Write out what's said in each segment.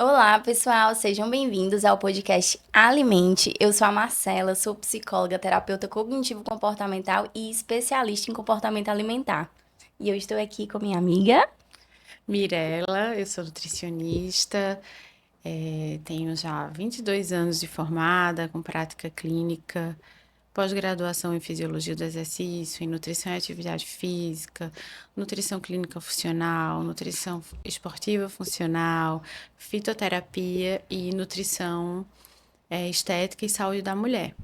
Olá, pessoal, sejam bem-vindos ao podcast Alimente. Eu sou a Marcela, sou psicóloga, terapeuta cognitivo-comportamental e especialista em comportamento alimentar. E eu estou aqui com minha amiga. Mirela, eu sou nutricionista, tenho já 22 anos de formada, com prática clínica, pós-graduação em fisiologia do exercício, em nutrição e atividade física, nutrição clínica funcional, nutrição esportiva funcional, fitoterapia e nutrição estética e saúde da mulher.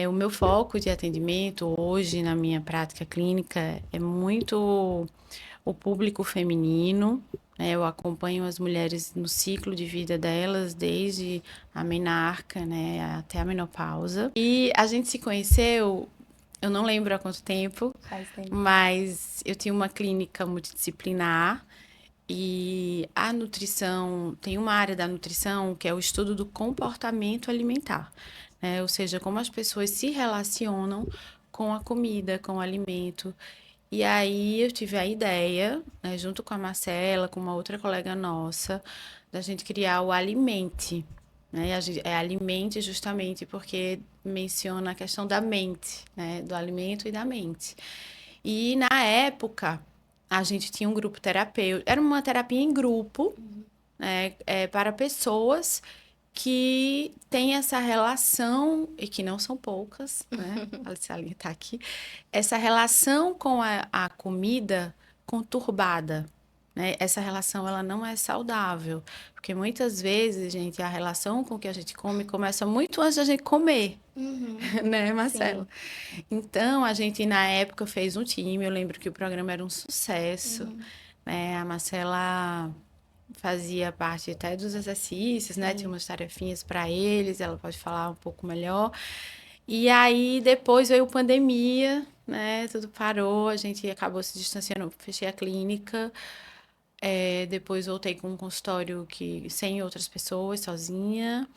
O meu foco de atendimento hoje na minha prática clínica é muito o público feminino, né? Eu acompanho as mulheres no ciclo de vida delas, desde a menarca, né, até a menopausa. E a gente se conheceu, eu não lembro há quanto tempo, Faz tempo. mas eu tinha uma clínica multidisciplinar e a nutrição, tem uma área da nutrição que é o estudo do comportamento alimentar, né? Ou seja, como as pessoas se relacionam com a comida, com o alimento. E aí eu tive a ideia, né, junto com a Marcela, com uma outra colega nossa, da gente criar o Alimente, né? É Alimente justamente porque menciona a questão da mente, né? Do alimento e da mente. E na época, a gente tinha um grupo terapêutico, era uma terapia em grupo, né, para pessoas que têm essa relação, e que não são poucas, né? A Alice está aqui, essa relação com a comida conturbada, né? Essa relação ela não é saudável, porque muitas vezes, gente, a relação com o que a gente come começa muito antes da gente comer, Uhum, né, sim. Marcelo? Então, a gente na época fez um time, eu lembro que o programa era um sucesso, Uhum, né? A Marcela fazia parte até dos exercícios, né? Tinha sim. umas tarefinhas para eles, ela pode falar um pouco melhor. E aí depois veio pandemia, né? Tudo parou, a gente acabou se distanciando, fechei a clínica. Depois voltei com um consultório que sem outras pessoas, sozinha.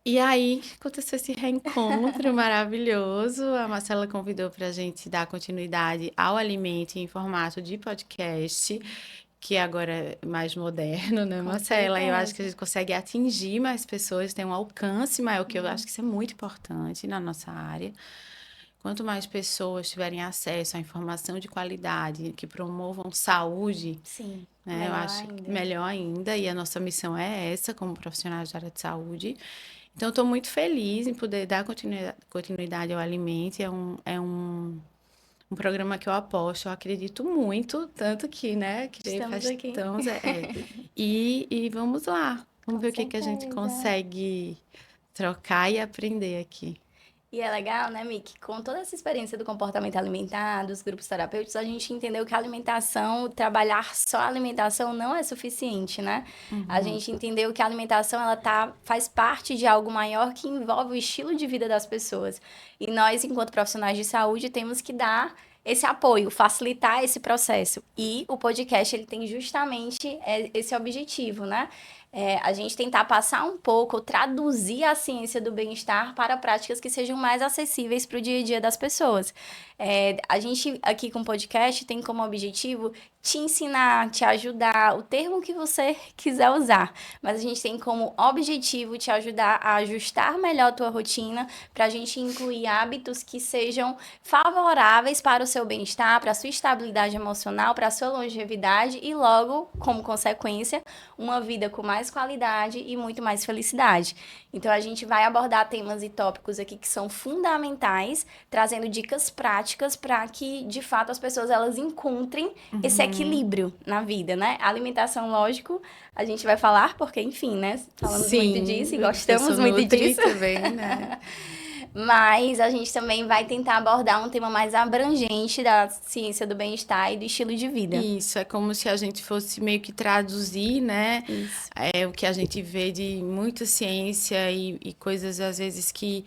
E aí aconteceu esse reencontro maravilhoso. A Marcela convidou para a gente dar continuidade ao Alimento em formato de podcast, que agora é mais moderno, né, Com Marcela? Eu acho que a certeza. gente consegue atingir mais pessoas, tem um alcance maior, que eu acho Uhum, que isso é muito importante na nossa área. Quanto mais pessoas tiverem acesso à informação de qualidade, que promovam saúde, sim, né, eu melhor acho que ainda. melhor ainda, e a nossa missão é essa, como profissionais da área de saúde. Então, estou muito feliz em poder dar continuidade ao Alimente. Um programa que eu aposto, eu acredito muito, tanto que, né, criei Estamos faz aqui. tão... E vamos lá, vamos Com ver o que que a gente certeza. consegue trocar e aprender aqui. E é legal, né, Miki? Com toda essa experiência do comportamento alimentar, dos grupos terapêuticos, a gente entendeu que a alimentação, trabalhar só a alimentação não é suficiente, né? A Uhum. gente entendeu que a alimentação, faz parte de algo maior que envolve o estilo de vida das pessoas. E nós, enquanto profissionais de saúde, temos que dar esse apoio, facilitar esse processo. E o podcast, ele tem justamente esse objetivo, né? A gente tentar passar um pouco, traduzir a ciência do bem-estar para práticas que sejam mais acessíveis para o dia a dia das pessoas. A gente aqui com o podcast tem como objetivo te ensinar, te ajudar, o termo que você quiser usar, mas a gente tem como objetivo te ajudar a ajustar melhor a tua rotina para a gente incluir hábitos que sejam favoráveis para o seu bem-estar, para a sua estabilidade emocional, para a sua longevidade e logo, como consequência, uma vida com mais qualidade e muito mais felicidade. Então a gente vai abordar temas e tópicos aqui que são fundamentais, trazendo dicas práticas para que de fato as pessoas elas encontrem esse Uhum. equilíbrio na vida, né? A alimentação, lógico, a gente vai falar porque, enfim, né? Falamos muito disso e Sim, eu sou gostamos muito Nutri disso. também, né? Mas a gente também vai tentar abordar um tema mais abrangente da ciência do bem-estar e do estilo de vida. Isso, é como se a gente fosse meio que traduzir, né, Isso. o que a gente vê de muita ciência e coisas, às vezes, que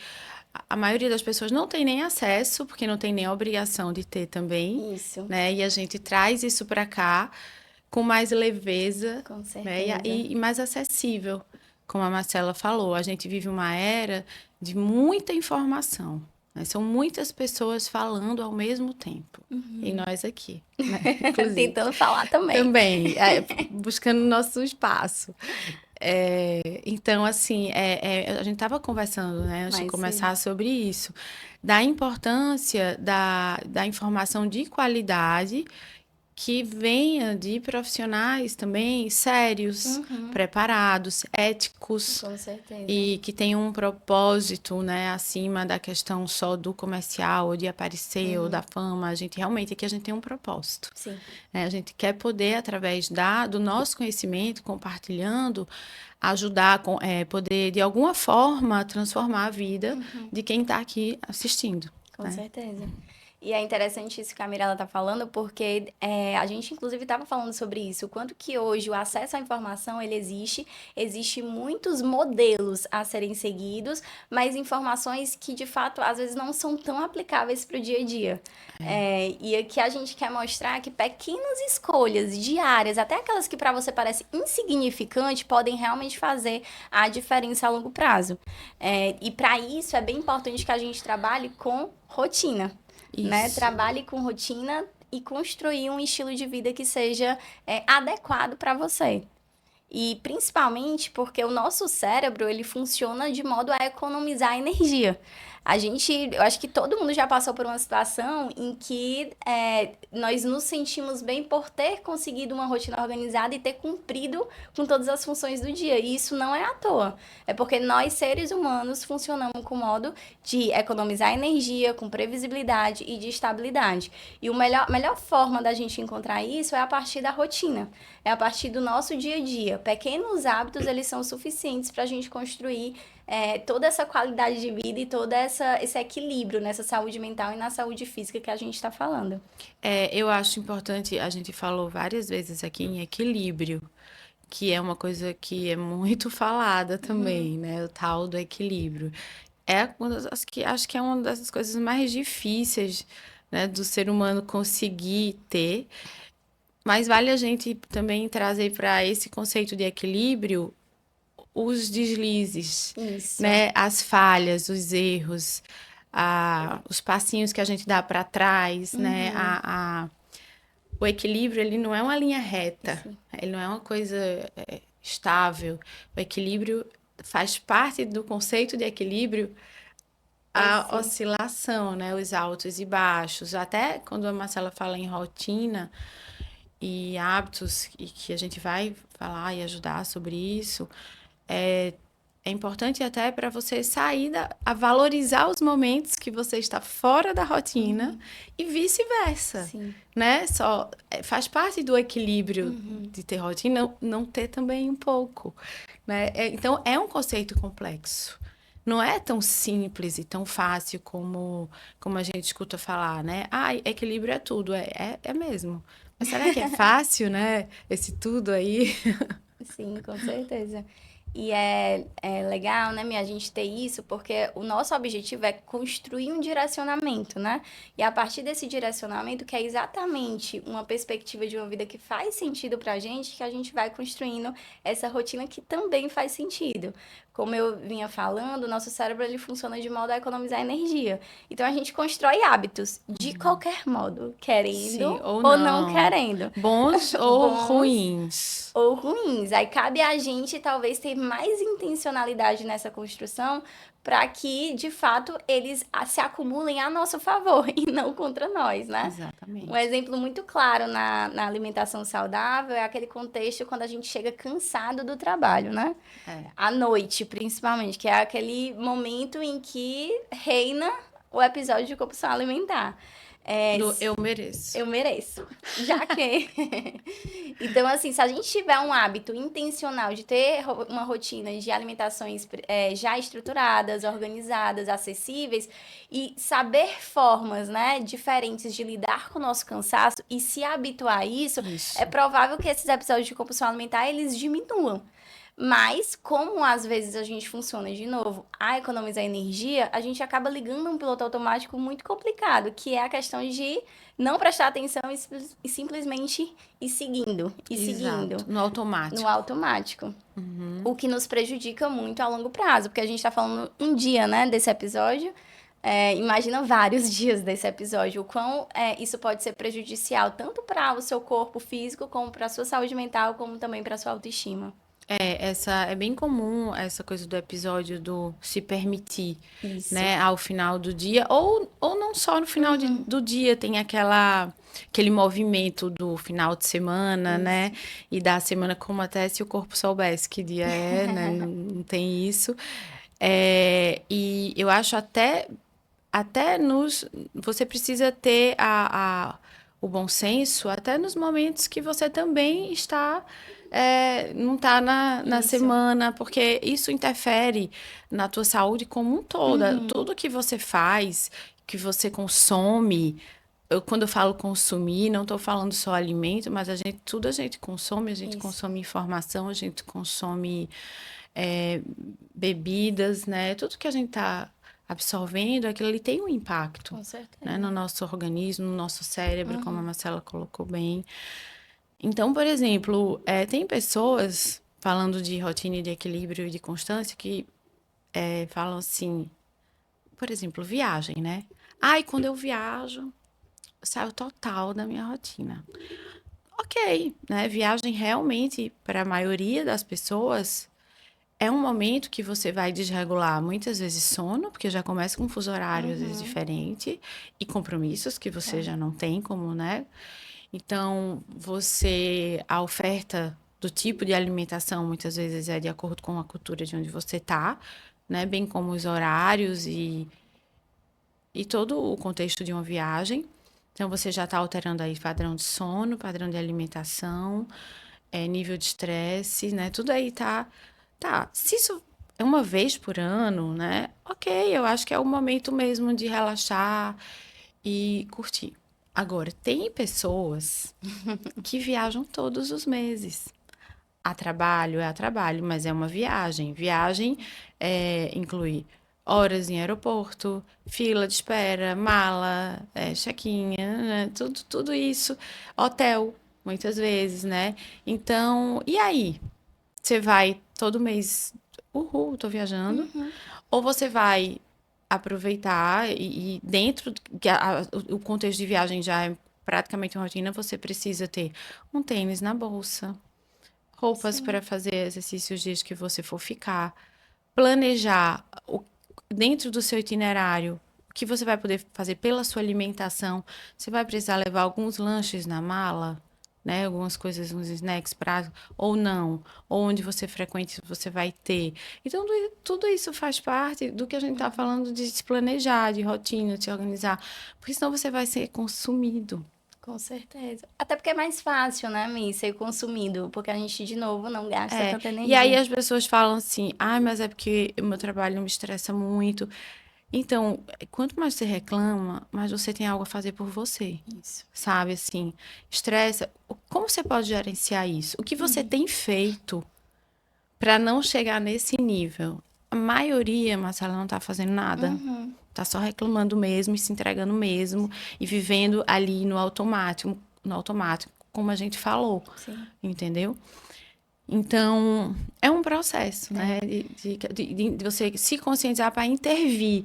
a maioria das pessoas não tem nem acesso, porque não tem nem a obrigação de ter também, Isso, né, e a gente traz isso para cá com mais leveza, com né, certeza. e mais acessível, como a Marcela falou. A gente vive uma era de muita informação, Né? São muitas pessoas falando ao mesmo tempo. E nós aqui, né? Inclusive. Tentando falar também. Também, buscando nosso espaço. Então, assim, a gente estava conversando, né, antes de Mas começar sobre isso, da importância da informação de qualidade que venha de profissionais também sérios, preparados, éticos com certeza. e que tenham um propósito, né, acima da questão só do comercial ou de aparecer ou da fama. A gente realmente aqui a gente tem um propósito. Sim. Né? A gente quer poder, através do nosso conhecimento, compartilhando, ajudar, poder de alguma forma transformar a vida de quem está aqui assistindo. Com Né? certeza. E é interessante isso que a Mirella está falando, porque a gente, inclusive, estava falando sobre isso. O quanto que hoje o acesso à informação, ele existe muitos modelos a serem seguidos, mas informações que, de fato, às vezes não são tão aplicáveis para o dia a dia. E aqui a gente quer mostrar que pequenas escolhas diárias, até aquelas que para você parecem insignificantes, podem realmente fazer a diferença a longo prazo. E para isso é bem importante que a gente trabalhe com rotina. Né? Isso. Trabalhe com rotina e construir um estilo de vida que seja adequado para você. E principalmente porque o nosso cérebro, ele funciona de modo a economizar energia. Eu acho que todo mundo já passou por uma situação em que nós nos sentimos bem por ter conseguido uma rotina organizada e ter cumprido com todas as funções do dia. E isso não é à toa. É porque nós, seres humanos, funcionamos com modo de economizar energia, com previsibilidade e de estabilidade. E a melhor forma da gente encontrar isso é a partir da rotina. É a partir do nosso dia a dia. Pequenos hábitos, eles são suficientes para a gente construir toda essa qualidade de vida e todo esse equilíbrio nessa saúde mental e na saúde física que a gente está falando. Eu acho importante, a gente falou várias vezes aqui em equilíbrio, que é uma coisa que é muito falada também, né? O tal do equilíbrio. Acho que é uma das coisas mais difíceis, né, do ser humano conseguir ter. Mas vale a gente também trazer para esse conceito de equilíbrio os deslizes, Isso. né? As falhas, os erros, os passinhos que a gente dá para trás, né? O equilíbrio, ele não é uma linha reta, Sim. ele não é uma coisa estável. O equilíbrio faz parte do conceito de equilíbrio a oscilação, né? Os altos e baixos. Até quando a Marcela fala em rotina e hábitos, e que a gente vai falar e ajudar sobre isso, é importante até para você sair a valorizar os momentos que você está fora da rotina e vice-versa, Sim. né? Faz parte do equilíbrio de ter rotina, não ter também um pouco, né? Então, é um conceito complexo. Não é tão simples e tão fácil como a gente escuta falar, né? Equilíbrio é tudo. É mesmo. Mas será que é fácil, né? Esse tudo aí. Sim, com certeza. E é legal, né, a gente ter isso, porque o nosso objetivo é construir um direcionamento, né? E a partir desse direcionamento, que é exatamente uma perspectiva de uma vida que faz sentido pra gente, que a gente vai construindo essa rotina que também faz sentido. Como eu vinha falando, o nosso cérebro ele funciona de modo a economizar energia. Então a gente constrói hábitos de qualquer modo, querendo Sim, ou ou não não. querendo. Bons ou Bons ruins. ou ruins. Aí cabe a gente talvez ter mais intencionalidade nessa construção para que, de fato, eles se acumulem a nosso favor e não contra nós, né? Um Exatamente. exemplo muito claro na alimentação saudável é aquele contexto quando a gente chega cansado do trabalho, né? À noite, principalmente, que é aquele momento em que reina o episódio de compulsão alimentar. Eu mereço. Eu mereço. Já que. Então, assim, se a gente tiver um hábito intencional de ter uma rotina de alimentações já estruturadas, organizadas, acessíveis, e saber formas, né, diferentes de lidar com o nosso cansaço e se habituar a isso, é provável que esses episódios de compulsão alimentar, eles diminuam. Mas, como às vezes a gente funciona de novo a economizar energia, a gente acaba ligando um piloto automático muito complicado, que é a questão de não prestar atenção e simplesmente ir seguindo, Exato. No automático. no automático. O que nos prejudica muito a longo prazo, porque a gente está falando um dia, né, desse episódio, Imagina vários dias desse episódio, o quão isso pode ser prejudicial, tanto para o seu corpo físico, como para a sua saúde mental, como também para a sua autoestima. É bem comum essa coisa do episódio do se permitir, Isso. né, ao final do dia, ou não só no final do dia, tem aquele movimento do final de semana, né, e da semana, como até se o corpo soubesse que dia é, né, não tem isso. E eu acho até você precisa ter o bom senso até nos momentos que você também não está na Isso. semana, porque isso interfere na tua saúde como um todo. Tudo que você faz, que você consome, quando eu falo consumir, não estou falando só alimento, mas tudo a gente consome, a gente Isso. consome informação, a gente consome bebidas, né? Tudo que a gente está absorvendo, aquilo ali tem um impacto, Com certeza. né? No nosso organismo, no nosso cérebro, como a Marcela colocou bem. Então, por exemplo, tem pessoas, falando de rotina de equilíbrio e de constância, que falam assim, por exemplo, viagem, né? Ai, quando eu viajo, saio total da minha rotina. Ok, né? Viagem realmente, para a maioria das pessoas, é um momento que você vai desregular muitas vezes sono, porque já começa com um fuso horário às vezes diferente, e compromissos que você já não tem como, né? Então, a oferta do tipo de alimentação muitas vezes é de acordo com a cultura de onde você está, né? Bem como os horários e todo o contexto de uma viagem. Então, você já está alterando aí padrão de sono, padrão de alimentação, nível de estresse, né? Tudo aí tá. Se isso é uma vez por ano, né? Ok, eu acho que é o momento mesmo de relaxar e curtir. Agora, tem pessoas que viajam todos os meses. A trabalho é a trabalho, mas é uma viagem. Viagem inclui horas em aeroporto, fila de espera, mala, check-in, né? Tudo isso. Hotel, muitas vezes, né? Então, e aí? Você vai todo mês, uhul, tô viajando, ou você vai aproveitar e dentro o contexto de viagem já é praticamente uma rotina, você precisa ter um tênis na bolsa, roupas para fazer exercícios os dias que você for ficar, planejar dentro do seu itinerário o que você vai poder fazer pela sua alimentação. Você vai precisar levar alguns lanches na mala, né? Algumas coisas, uns snacks práticos, ou não, ou onde você frequente você vai ter. Então, tudo isso faz parte do que a gente está falando de se planejar, de rotina, de se organizar, porque senão você vai ser consumido. Com certeza. Até porque é mais fácil, né, Mi, ser consumido, porque a gente, de novo, não gasta tanta E aí energia. as pessoas falam assim, mas é porque o meu trabalho me estressa muito. Então, quanto mais você reclama, mais você tem algo a fazer por você. Isso. Sabe, assim, estressa. Como você pode gerenciar isso? O que você tem feito para não chegar nesse nível? A maioria, Marcela, não tá fazendo nada. Tá só reclamando mesmo e se entregando mesmo e vivendo ali no automático, como a gente falou. Sim. Entendeu? Então, é um processo, né? De você se conscientizar para intervir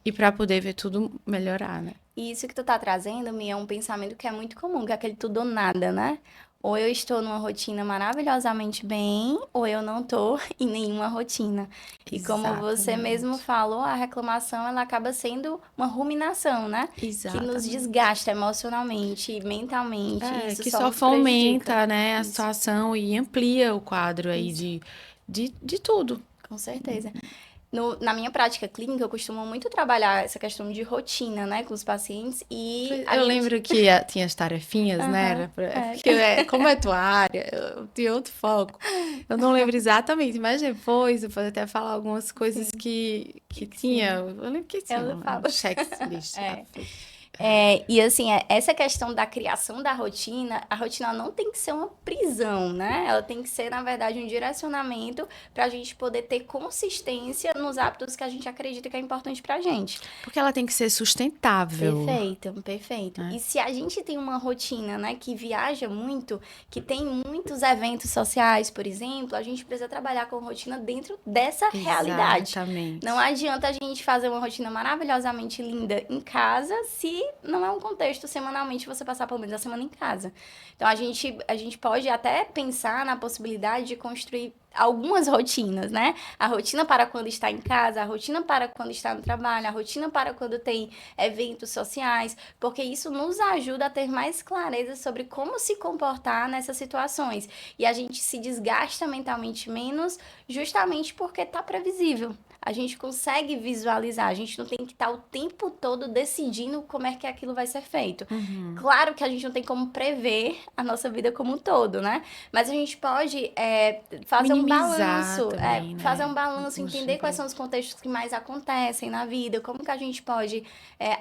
e para poder ver tudo melhorar, né? E isso que tu tá trazendo, Mi, é um pensamento que é muito comum, que é aquele tudo ou nada, né? Ou eu estou numa rotina maravilhosamente bem, ou eu não tô em nenhuma rotina. E como você mesmo falou, a reclamação, ela acaba sendo uma ruminação, né? Que nos Exatamente. desgasta emocionalmente e mentalmente. E isso Que só só nos prejudica. fomenta, né, a Isso. situação e amplia o quadro aí de tudo. Com certeza. Na minha prática clínica, eu costumo muito trabalhar essa questão de rotina, né, com os pacientes e Eu lembro que tinha as tarefinhas, né? Aham, Porque como é tua área, eu tinha outro foco. Eu não lembro exatamente, mas depois eu posso até falar algumas coisas que tinha. Eu lembro que tinha Ela um fala. checklist. É. E assim, essa questão da criação da rotina, a rotina não tem que ser uma prisão, né? Ela tem que ser, na verdade, um direcionamento para a gente poder ter consistência nos hábitos que a gente acredita que é importante pra gente. Porque ela tem que ser sustentável, Perfeito, perfeito. né? E se a gente tem uma rotina, né, que viaja muito, que tem muitos eventos sociais, por exemplo, a gente precisa trabalhar com rotina dentro dessa realidade. Não Exatamente. adianta a gente fazer uma rotina maravilhosamente linda em casa se não é um contexto semanalmente você passar pelo menos a semana em casa. Então a gente pode até pensar na possibilidade de construir algumas rotinas, né? A rotina para quando está em casa, a rotina para quando está no trabalho, a rotina para quando tem eventos sociais, porque isso nos ajuda a ter mais clareza sobre como se comportar nessas situações. E a gente se desgasta mentalmente menos, justamente porque está previsível. A gente consegue visualizar, a gente não tem que estar o tempo todo decidindo como é que aquilo vai ser feito. Uhum. Claro que a gente não tem como prever a nossa vida como um todo, né? Mas a gente pode fazer um Minimizar balanço, também, fazer né? um balanço, Os entender quais são os contextos que mais acontecem na vida, como que a gente pode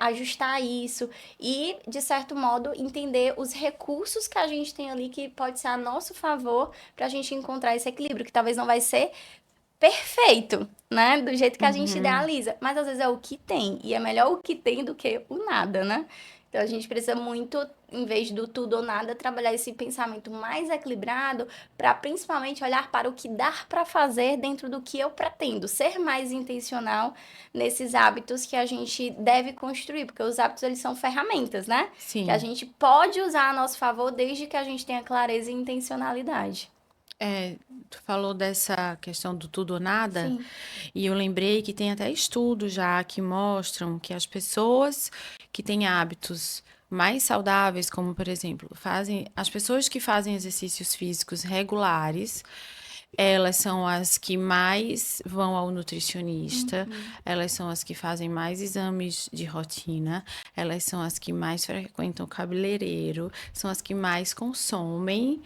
ajustar isso e, de certo modo, entender os recursos que a gente tem ali que pode ser a nosso favor para a gente encontrar esse equilíbrio, que talvez não vai ser perfeito, né? Do jeito que a gente Uhum. idealiza, mas às vezes é o que tem, e é melhor o que tem do que o nada, né? Então a gente precisa muito, em vez do tudo ou nada, trabalhar esse pensamento mais equilibrado para principalmente olhar para o que dá para fazer dentro do que eu pretendo, ser mais intencional nesses hábitos que a gente deve construir, porque os hábitos eles são ferramentas, né? Que a Sim. gente pode usar a nosso favor desde que a gente tenha clareza e intencionalidade. Tu falou dessa questão do tudo ou nada, Sim. e eu lembrei que tem até estudos já que mostram que as pessoas que têm hábitos mais saudáveis, como por exemplo, as pessoas que fazem exercícios físicos regulares, elas são as que mais vão ao nutricionista, Uhum. elas são as que fazem mais exames de rotina, elas são as que mais frequentam o cabeleireiro, são as que mais consomem.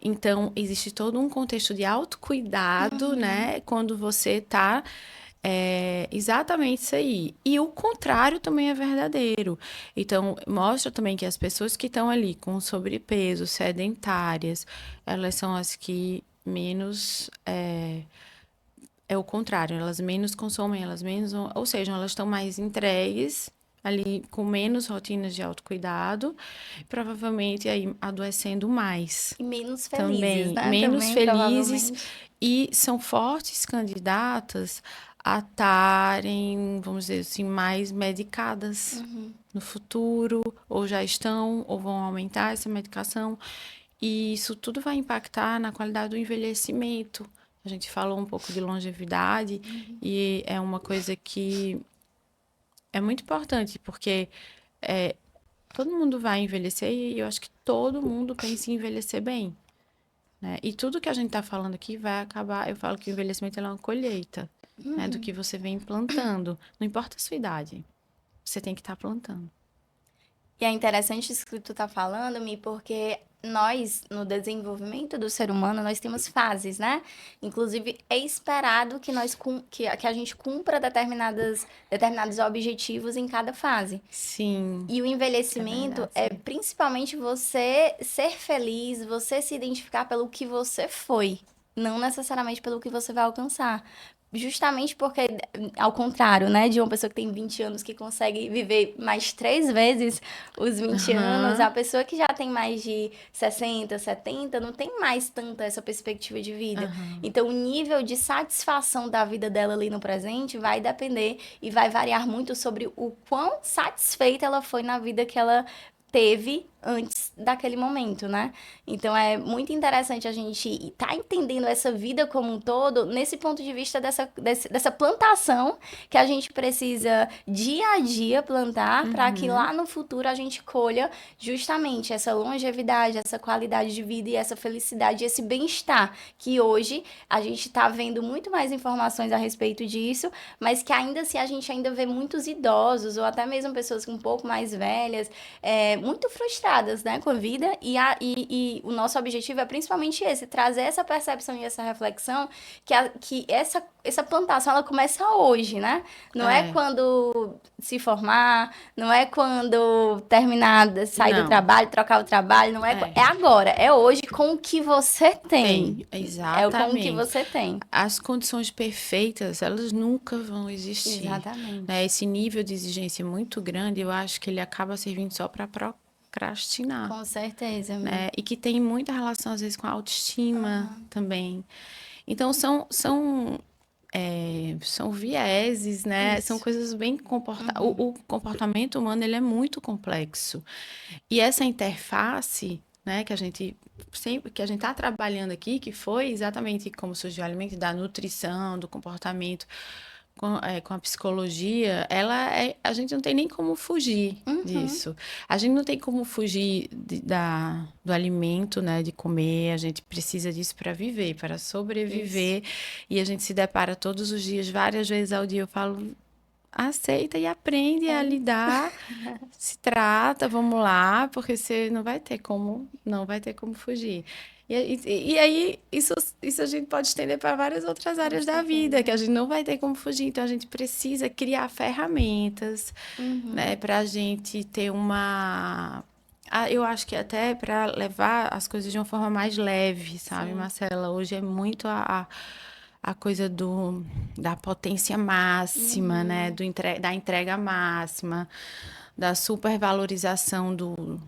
Então, existe todo um contexto de autocuidado, Uhum. né? Quando você tá. Exatamente isso aí. E o contrário também é verdadeiro. Então, mostra também que as pessoas que estão ali com sobrepeso, sedentárias, elas são as que menos. É o contrário, elas menos consomem, elas menos. Ou seja, elas estão mais entregues, ali com menos rotinas de autocuidado, provavelmente aí adoecendo mais. E menos felizes, Também, né? menos Também, felizes provavelmente. e são fortes candidatas a estarem, vamos dizer assim, mais medicadas Uhum. no futuro, ou já estão, ou vão aumentar essa medicação. E isso tudo vai impactar na qualidade do envelhecimento. A gente falou um pouco de longevidade e é uma coisa que é muito importante, porque todo mundo vai envelhecer e eu acho que todo mundo pensa em envelhecer bem, né? E tudo que a gente está falando aqui vai acabar. Eu falo que o envelhecimento é uma colheita, né? Do que você vem plantando. Não importa a sua idade, você tem que estar plantando. E é interessante isso que tu tá falando, Mi, porque nós, no desenvolvimento do ser humano, nós temos fases, né? Inclusive, é esperado que que a gente cumpra determinados objetivos em cada fase. Sim, E o é envelhecimento verdade, é sim. principalmente você ser feliz, você se identificar pelo que você foi, não necessariamente pelo que você vai alcançar. Justamente porque, ao contrário, né, de uma pessoa que tem 20 anos que consegue viver mais 3 vezes os 20 anos, a Aham, pessoa que já tem mais de 60, 70 não tem mais tanta essa perspectiva de vida. aham. Então, o nível de satisfação da vida dela ali no presente vai depender e vai variar muito sobre o quão satisfeita ela foi na vida que ela teve antes daquele momento, né? Então é muito interessante a gente estar entendendo essa vida como um todo nesse ponto de vista dessa plantação que a gente precisa dia a dia plantar para que Uhum. lá no futuro a gente colha justamente essa longevidade, essa qualidade de vida e essa felicidade, esse bem-estar que hoje a gente está vendo muito mais informações a respeito disso, mas que ainda assim a gente ainda vê muitos idosos ou até mesmo pessoas um pouco mais velhas muito frustradas conectadas, né, com a vida, e o nosso objetivo é principalmente esse, trazer essa percepção e essa reflexão, que essa plantação, ela começa hoje, né? Não é É, quando se formar, não é quando terminar, sair do não, trabalho, trocar o trabalho, não é, é, é agora, é hoje com o que você tem. tem, É com o que exatamente. você tem. As condições perfeitas, elas nunca vão existir, né? Exatamente. Esse nível de exigência muito grande, eu acho que ele acaba servindo só para procrastinar, Com certeza, Mi. né? E que tem muita relação, às vezes, com a autoestima também. Então, são vieses, né? São Isso. coisas bem comportadas. Uhum. O comportamento humano, ele é muito complexo. E essa interface, né, que a gente sempre que a gente está trabalhando aqui, que foi exatamente como surgiu o alimento, da nutrição, do comportamento, com a psicologia, a gente não tem nem como fugir Uhum. disso. A gente não tem como fugir do alimento, né, de comer. A gente precisa disso para viver, para Isso. sobreviver. E a gente se depara todos os dias, várias vezes ao dia. Eu falo, aceita e aprende É a isso. lidar, se trata, vamos lá, porque você não vai ter como fugir. E aí, isso a gente pode estender para várias outras Com áreas da vida, que certeza. a gente não vai ter como fugir. Então, a gente precisa criar ferramentas, né, Uhum. para a gente ter eu acho que até para levar as coisas de uma forma mais leve, sabe, Sim. Marcela? Hoje é muito a coisa da potência máxima, né? Uhum. Da entrega máxima, da supervalorização do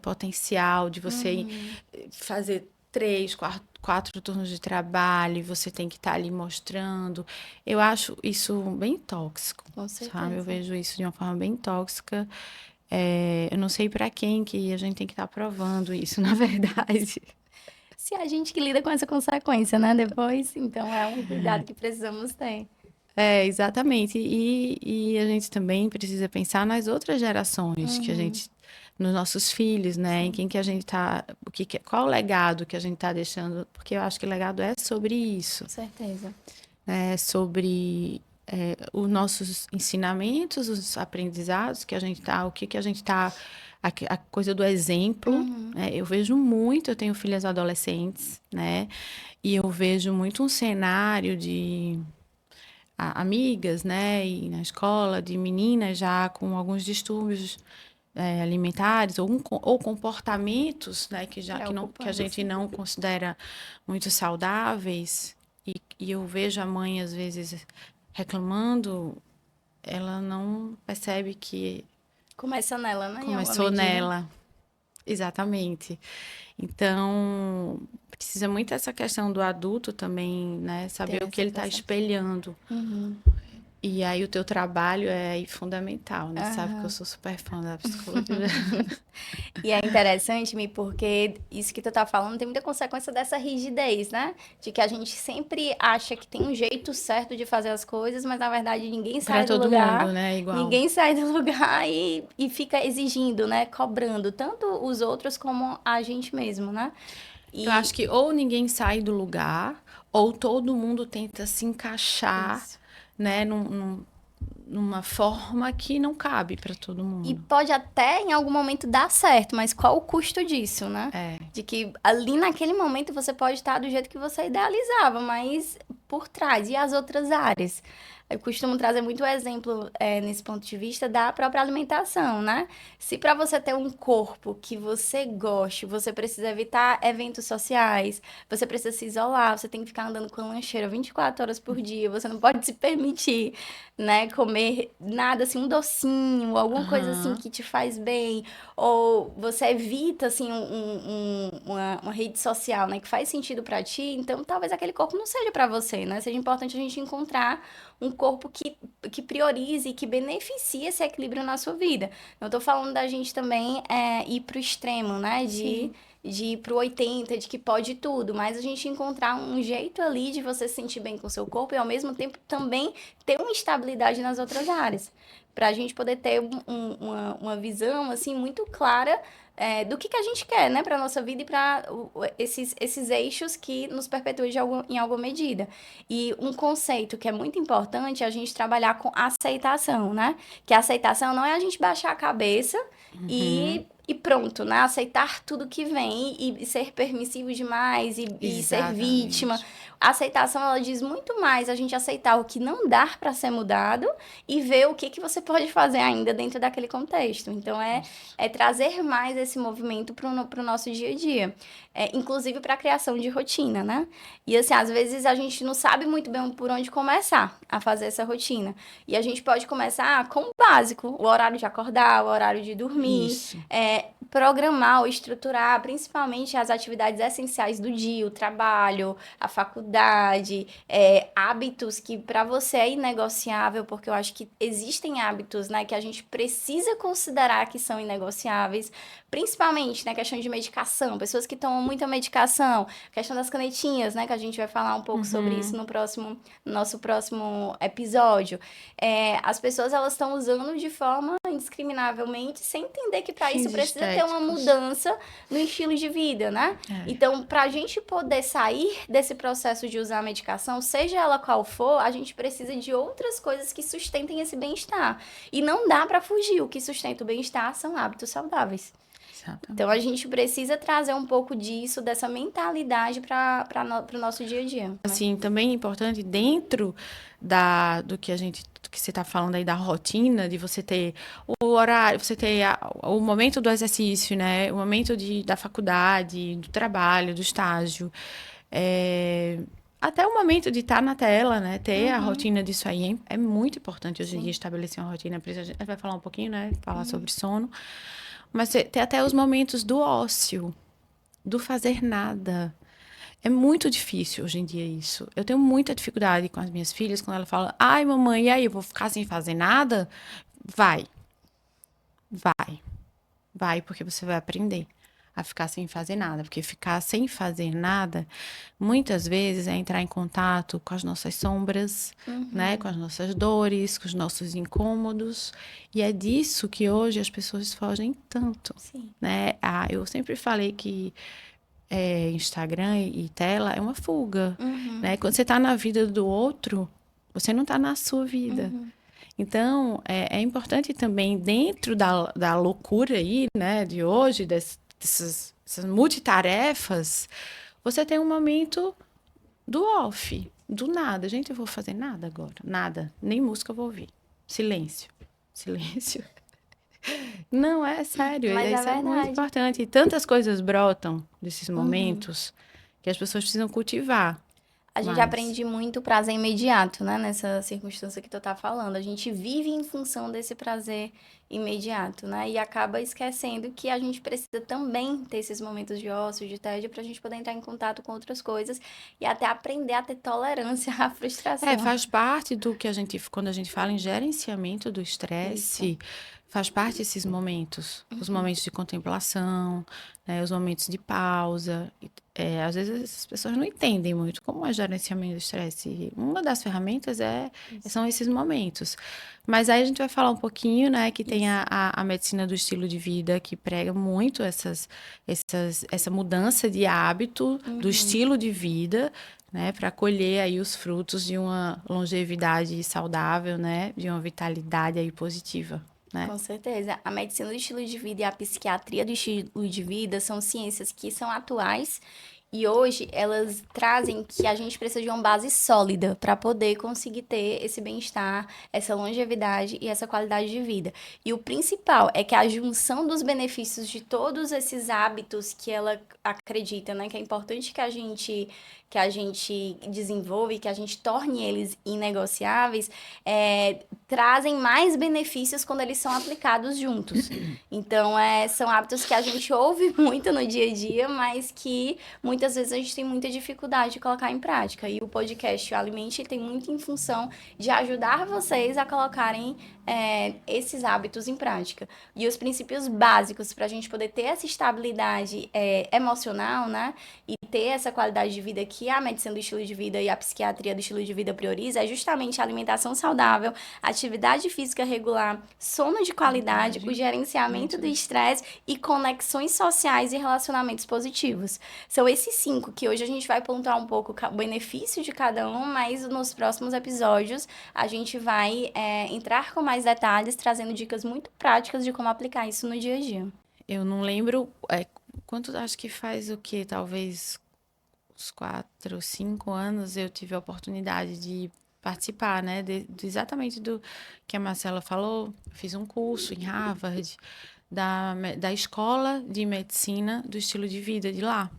potencial, de você Uhum. fazer 3, 4 turnos de trabalho, e você tem que estar ali mostrando. Eu acho isso bem tóxico, Com sabe? Eu certeza. vejo isso de uma forma bem tóxica. Eu não sei para quem que a gente tem que estar provando isso, na verdade. Se a gente que lida com essa consequência, né? Depois, então é um cuidado que precisamos ter. Exatamente. E a gente também precisa pensar nas outras gerações, Uhum. nos nossos filhos, né? Em Sim, quem que a gente tá, qual o legado que a gente tá deixando, porque eu acho que o legado é sobre isso, com certeza. né? Sobre os nossos ensinamentos, os aprendizados que a gente tá, o que que a gente tá, a coisa do exemplo, Uhum. né? Eu vejo muito, eu tenho filhas adolescentes, né? E eu vejo muito um cenário de amigas, né, e na escola, de meninas já com alguns distúrbios alimentares ou comportamentos, né, que a Preocupantes. gente não considera muito saudáveis. E eu vejo a mãe às vezes reclamando, ela não percebe que Começa nela, né? Em alguma começou medida. nela. Exatamente. Então, precisa muito essa questão do adulto também, né? Saber Ter o que essa ele está percepção. espelhando. Uhum. E aí o teu trabalho é aí fundamental, né? Sabe que eu Aham. sou super fã da psicologia. E é interessante, Mi, porque isso que tu tá falando tem muita consequência dessa rigidez, né? De que a gente sempre acha que tem um jeito certo de fazer as coisas, mas na verdade ninguém Para sai do todo mundo, lugar, né? Igual. ninguém sai do lugar e fica exigindo, né? Cobrando tanto os outros como a gente mesmo, né? Eu acho E que ou ninguém sai do lugar, ou todo mundo tenta se encaixar, isso. né? Numa forma que não cabe para todo E mundo. pode até em algum momento dar certo, mas qual o custo disso, né? É, De que ali naquele momento você pode estar do jeito que você idealizava, mas por trás, e as outras áreas? Eu costumo trazer muito exemplo nesse ponto de vista da própria alimentação, né? Se para você ter um corpo que você goste, você precisa evitar eventos sociais, você precisa se isolar, você tem que ficar andando com a lancheira 24 horas por dia, você não pode se permitir, né, comer nada assim, um docinho, alguma coisa assim aham, que te faz bem, ou você evita assim uma rede social, né, que faz sentido pra ti, então talvez aquele corpo não seja pra você, né? Seja importante a gente encontrar um corpo que priorize e que beneficie esse equilíbrio na sua vida. Não tô falando da gente também ir pro extremo, né, sim. de ir pro 80, de que pode tudo, mas a gente encontrar um jeito ali de você se sentir bem com o seu corpo e ao mesmo tempo também ter uma estabilidade nas outras áreas. Para a gente poder ter uma visão assim muito clara do que a gente quer, né, para nossa vida e para esses eixos que nos perpetuem em alguma medida. E um conceito que é muito importante é a gente trabalhar com aceitação, né? Que a aceitação não é a gente baixar a cabeça e pronto, né? Aceitar tudo que vem e ser permissivo demais e ser vítima. Exatamente. A aceitação, ela diz muito mais a gente aceitar o que não dá para ser mudado e ver o que você pode fazer ainda dentro daquele contexto. Então, Isso. é trazer mais esse movimento pro nosso dia a dia. Inclusive para a criação de rotina, né? E assim, às vezes a gente não sabe muito bem por onde começar a fazer essa rotina. E a gente pode começar com o básico, o horário de acordar, o horário de dormir, Isso. programar ou estruturar, principalmente as atividades essenciais do dia, o trabalho, a faculdade, hábitos que para você é inegociável, porque eu acho que existem hábitos, né, que a gente precisa considerar que são inegociáveis, principalmente na questão de medicação, pessoas que tomam muita medicação, questão das canetinhas, né, que a gente vai falar um pouco sobre isso Uhum. no nosso próximo episódio. As pessoas elas estão usando de forma indiscriminavelmente, sem entender que para isso Fins precisa ter uma estéticos. mudança no estilo de vida, né? É. Então, para a gente poder sair desse processo de usar a medicação, seja ela qual for, a gente precisa de outras coisas que sustentem esse bem-estar. E não dá para fugir. O que sustenta o bem-estar são hábitos saudáveis. Então, a Exatamente. gente precisa trazer um pouco disso, dessa mentalidade para o nosso dia a dia, né? Assim, também é importante dentro do que você está falando aí da rotina, de você ter o horário, você ter o momento do exercício, né? O momento da faculdade, do trabalho, do estágio. É, até o momento de estar na tela, né? Ter a Uhum, rotina disso aí é muito importante hoje em dia sim. estabelecer uma rotina. Por isso a gente vai falar um pouquinho, né? Falar sobre sono. Mas ter até os momentos do ócio, do fazer nada. É muito difícil hoje em dia isso. Eu tenho muita dificuldade com as minhas filhas quando elas falam: ai, mamãe, e aí, eu vou ficar sem fazer nada? Vai, vai, vai, porque você vai aprender a ficar sem fazer nada. Porque ficar sem fazer nada, muitas vezes, é entrar em contato com as nossas sombras, né? Com Uhum, as nossas dores, com os nossos incômodos. E é disso que hoje as pessoas fogem tanto, sim. né? Eu sempre falei que Instagram e tela é uma fuga, Uhum, né? Quando você está na vida do outro, você não está na sua vida. uhum, Então, é importante também, dentro da loucura aí, né, de hoje, dessas multitarefas, você tem um momento do off, do nada. Gente, eu vou fazer nada agora, nada, nem música eu vou ouvir. Silêncio, silêncio. Não, é sério, mas é isso é muito verdade. importante. E tantas coisas brotam desses Uhum. momentos que as pessoas precisam cultivar A gente mais. aprende muito o prazer imediato, né? Nessa circunstância que tu tá falando. A gente vive em função desse prazer imediato, né? E acaba esquecendo que a gente precisa também ter esses momentos de ócio, de tédio, pra gente poder entrar em contato com outras coisas e até aprender a ter tolerância à frustração. Faz parte do que quando a gente fala em gerenciamento do Isso. estresse, faz parte esses momentos, os Uhum. momentos de contemplação, né, os momentos de pausa. Às vezes as pessoas não entendem muito como é gerenciamento do estresse. E uma das ferramentas Isso. são esses momentos. Mas aí a gente vai falar um pouquinho, né, que tem Isso. a medicina do estilo de vida que prega muito essa mudança de hábito, do Uhum. estilo de vida, né, para colher aí os frutos de uma longevidade saudável, né, de uma vitalidade aí positiva, né? Com certeza. A medicina do estilo de vida e a psiquiatria do estilo de vida são ciências que são atuais e hoje elas trazem que a gente precisa de uma base sólida para poder conseguir ter esse bem-estar, essa longevidade e essa qualidade de vida. E o principal é que a junção dos benefícios de todos esses hábitos que ela acredita, né, que é importante que a gente desenvolva e que a gente torne eles inegociáveis, trazem mais benefícios quando eles são aplicados juntos. Então, são hábitos que a gente ouve muito no dia a dia, mas que muitas vezes a gente tem muita dificuldade de colocar em prática. E o podcast O Alimente tem muito em função de ajudar vocês a colocarem esses hábitos em prática. E os princípios básicos para a gente poder ter essa estabilidade emocional, né? E ter essa qualidade de vida que a medicina do estilo de vida e a psiquiatria do estilo de vida prioriza é justamente a alimentação saudável, atividade física regular, sono de qualidade, o gerenciamento do estresse e conexões sociais e relacionamentos positivos. São esses 5 que hoje a gente vai pontuar um pouco o benefício de cada um, mas nos próximos episódios a gente vai entrar com mais detalhes, trazendo dicas muito práticas de como aplicar isso no dia a dia. Eu não lembro quanto, acho que faz o quê? Talvez uns 4, 5 anos eu tive a oportunidade de participar, né? Exatamente do que a Marcela falou. Eu fiz um curso em Harvard da escola de medicina do estilo de vida de lá.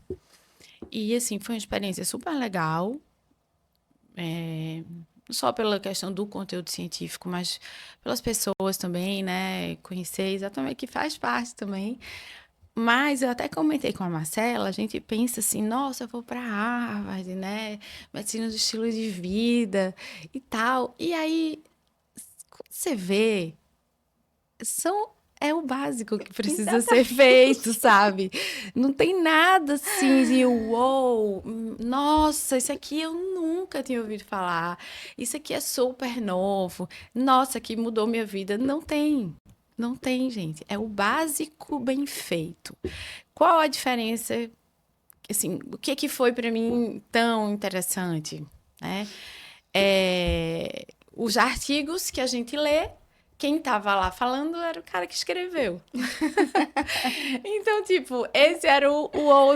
E, assim, foi uma experiência super legal. Não só pela questão do conteúdo científico, mas pelas pessoas também, né? Conhecer exatamente, que faz parte também. Mas eu até comentei com a Marcela, a gente pensa assim, nossa, eu vou para Harvard, né? Medicina do estilo de vida e tal. E aí, quando você vê, é o básico que precisa ser feito, sabe? Não tem nada assim de uou, nossa, isso aqui eu nunca tinha ouvido falar. Isso aqui é super novo. Nossa, que mudou minha vida. Não tem. Não tem, gente. É o básico bem feito. Qual a diferença? Assim, o que foi para mim tão interessante, né? Os artigos que a gente lê, quem estava lá falando era o cara que escreveu. Então, tipo, esse era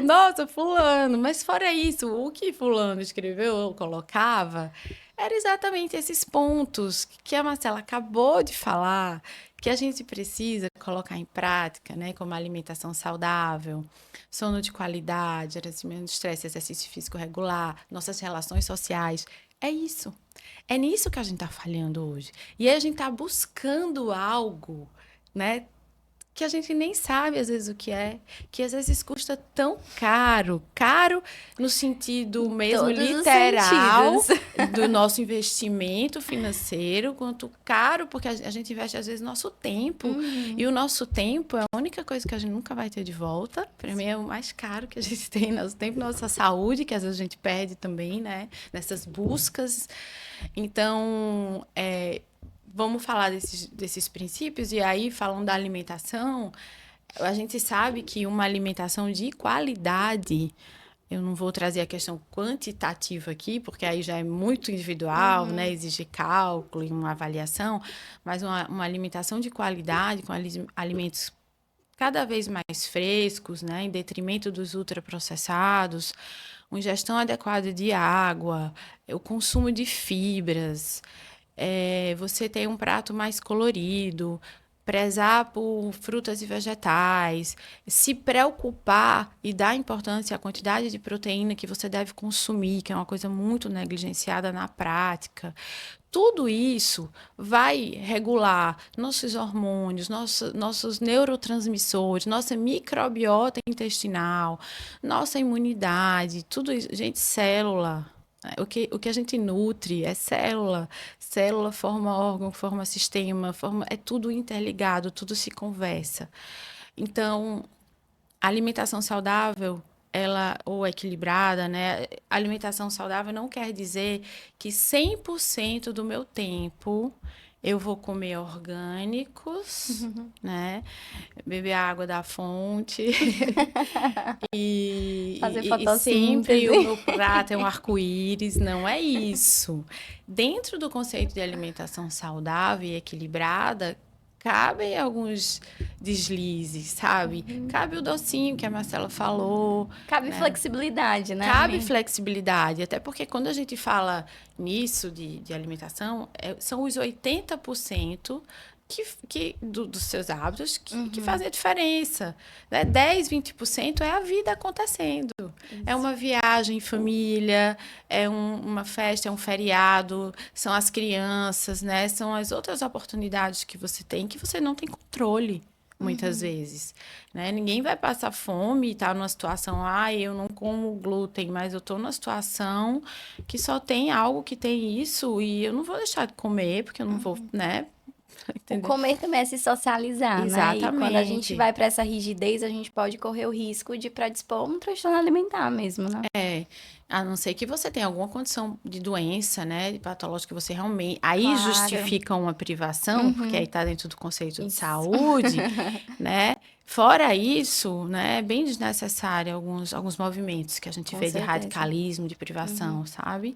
nossa, fulano. Mas fora isso, o que fulano escreveu ou colocava era exatamente esses pontos que a Marcela acabou de falar, que a gente precisa colocar em prática, né? Como alimentação saudável, sono de qualidade, gerenciamento de estresse, exercício físico regular, nossas relações sociais. É isso. É nisso que a gente está falhando hoje. E aí a gente está buscando algo, né? Que a gente nem sabe às vezes o que às vezes custa tão caro, caro no sentido mesmo Todos literal os sentidos. do nosso investimento financeiro, quanto caro porque a gente investe às vezes nosso tempo, e o nosso tempo é a única coisa que a gente nunca vai ter de volta. Para mim é o mais caro que a gente tem, nosso tempo, nossa saúde, que às vezes a gente perde também, né, nessas buscas. Então, vamos falar desses princípios, e aí, falando da alimentação, a gente sabe que uma alimentação de qualidade, eu não vou trazer a questão quantitativa aqui, porque aí já é muito individual, né? Exige cálculo e uma avaliação, mas uma alimentação de qualidade, com alimentos cada vez mais frescos, né? Em detrimento dos ultraprocessados, uma ingestão adequada de água, o consumo de fibras, você tem um prato mais colorido, prezar por frutas e vegetais, se preocupar e dar importância à quantidade de proteína que você deve consumir, que é uma coisa muito negligenciada na prática. Tudo isso vai regular nossos hormônios, nossos neurotransmissores, nossa microbiota intestinal, nossa imunidade, tudo isso. Gente, célula. O que a gente nutre é célula. Célula forma órgão, forma sistema, é tudo interligado, tudo se conversa. Então, a alimentação saudável, ela, ou equilibrada, né? A alimentação saudável não quer dizer que 100% do meu tempo eu vou comer orgânicos, né? Beber água da fonte Fazer e sempre fotossíntese. o meu prato é um arco-íris. Não é isso. Dentro do conceito de alimentação saudável e equilibrada, cabem alguns deslizes, sabe? Cabe o docinho que a Marcela falou. Cabe flexibilidade, né? Cabe flexibilidade, até porque quando a gente fala nisso de alimentação, são os 80% dos seus hábitos que fazem a diferença. Né? 10, 20% é a vida acontecendo. Isso. É uma viagem em família, uma festa, é um feriado, são as crianças, né? São as outras oportunidades que você não tem controle. Muitas vezes, né? Ninguém vai passar fome e tá numa situação, eu não como glúten, mas eu tô numa situação que só tem algo que tem isso e eu não vou deixar de comer, porque eu não vou, né? O entendeu? comer também é se socializar, né? E quando a gente Exatamente. vai para essa rigidez, a gente pode correr o risco de predispor um transtorno alimentar mesmo, né? É, a não ser que você tenha alguma condição de doença, né, de patológica que você realmente, aí Claro. justifica uma privação, porque aí Uhum. tá dentro do conceito de Isso. saúde, né? Fora isso, né, é bem desnecessário alguns movimentos que a gente Com vê de certeza. radicalismo, de Uhum. privação, sabe?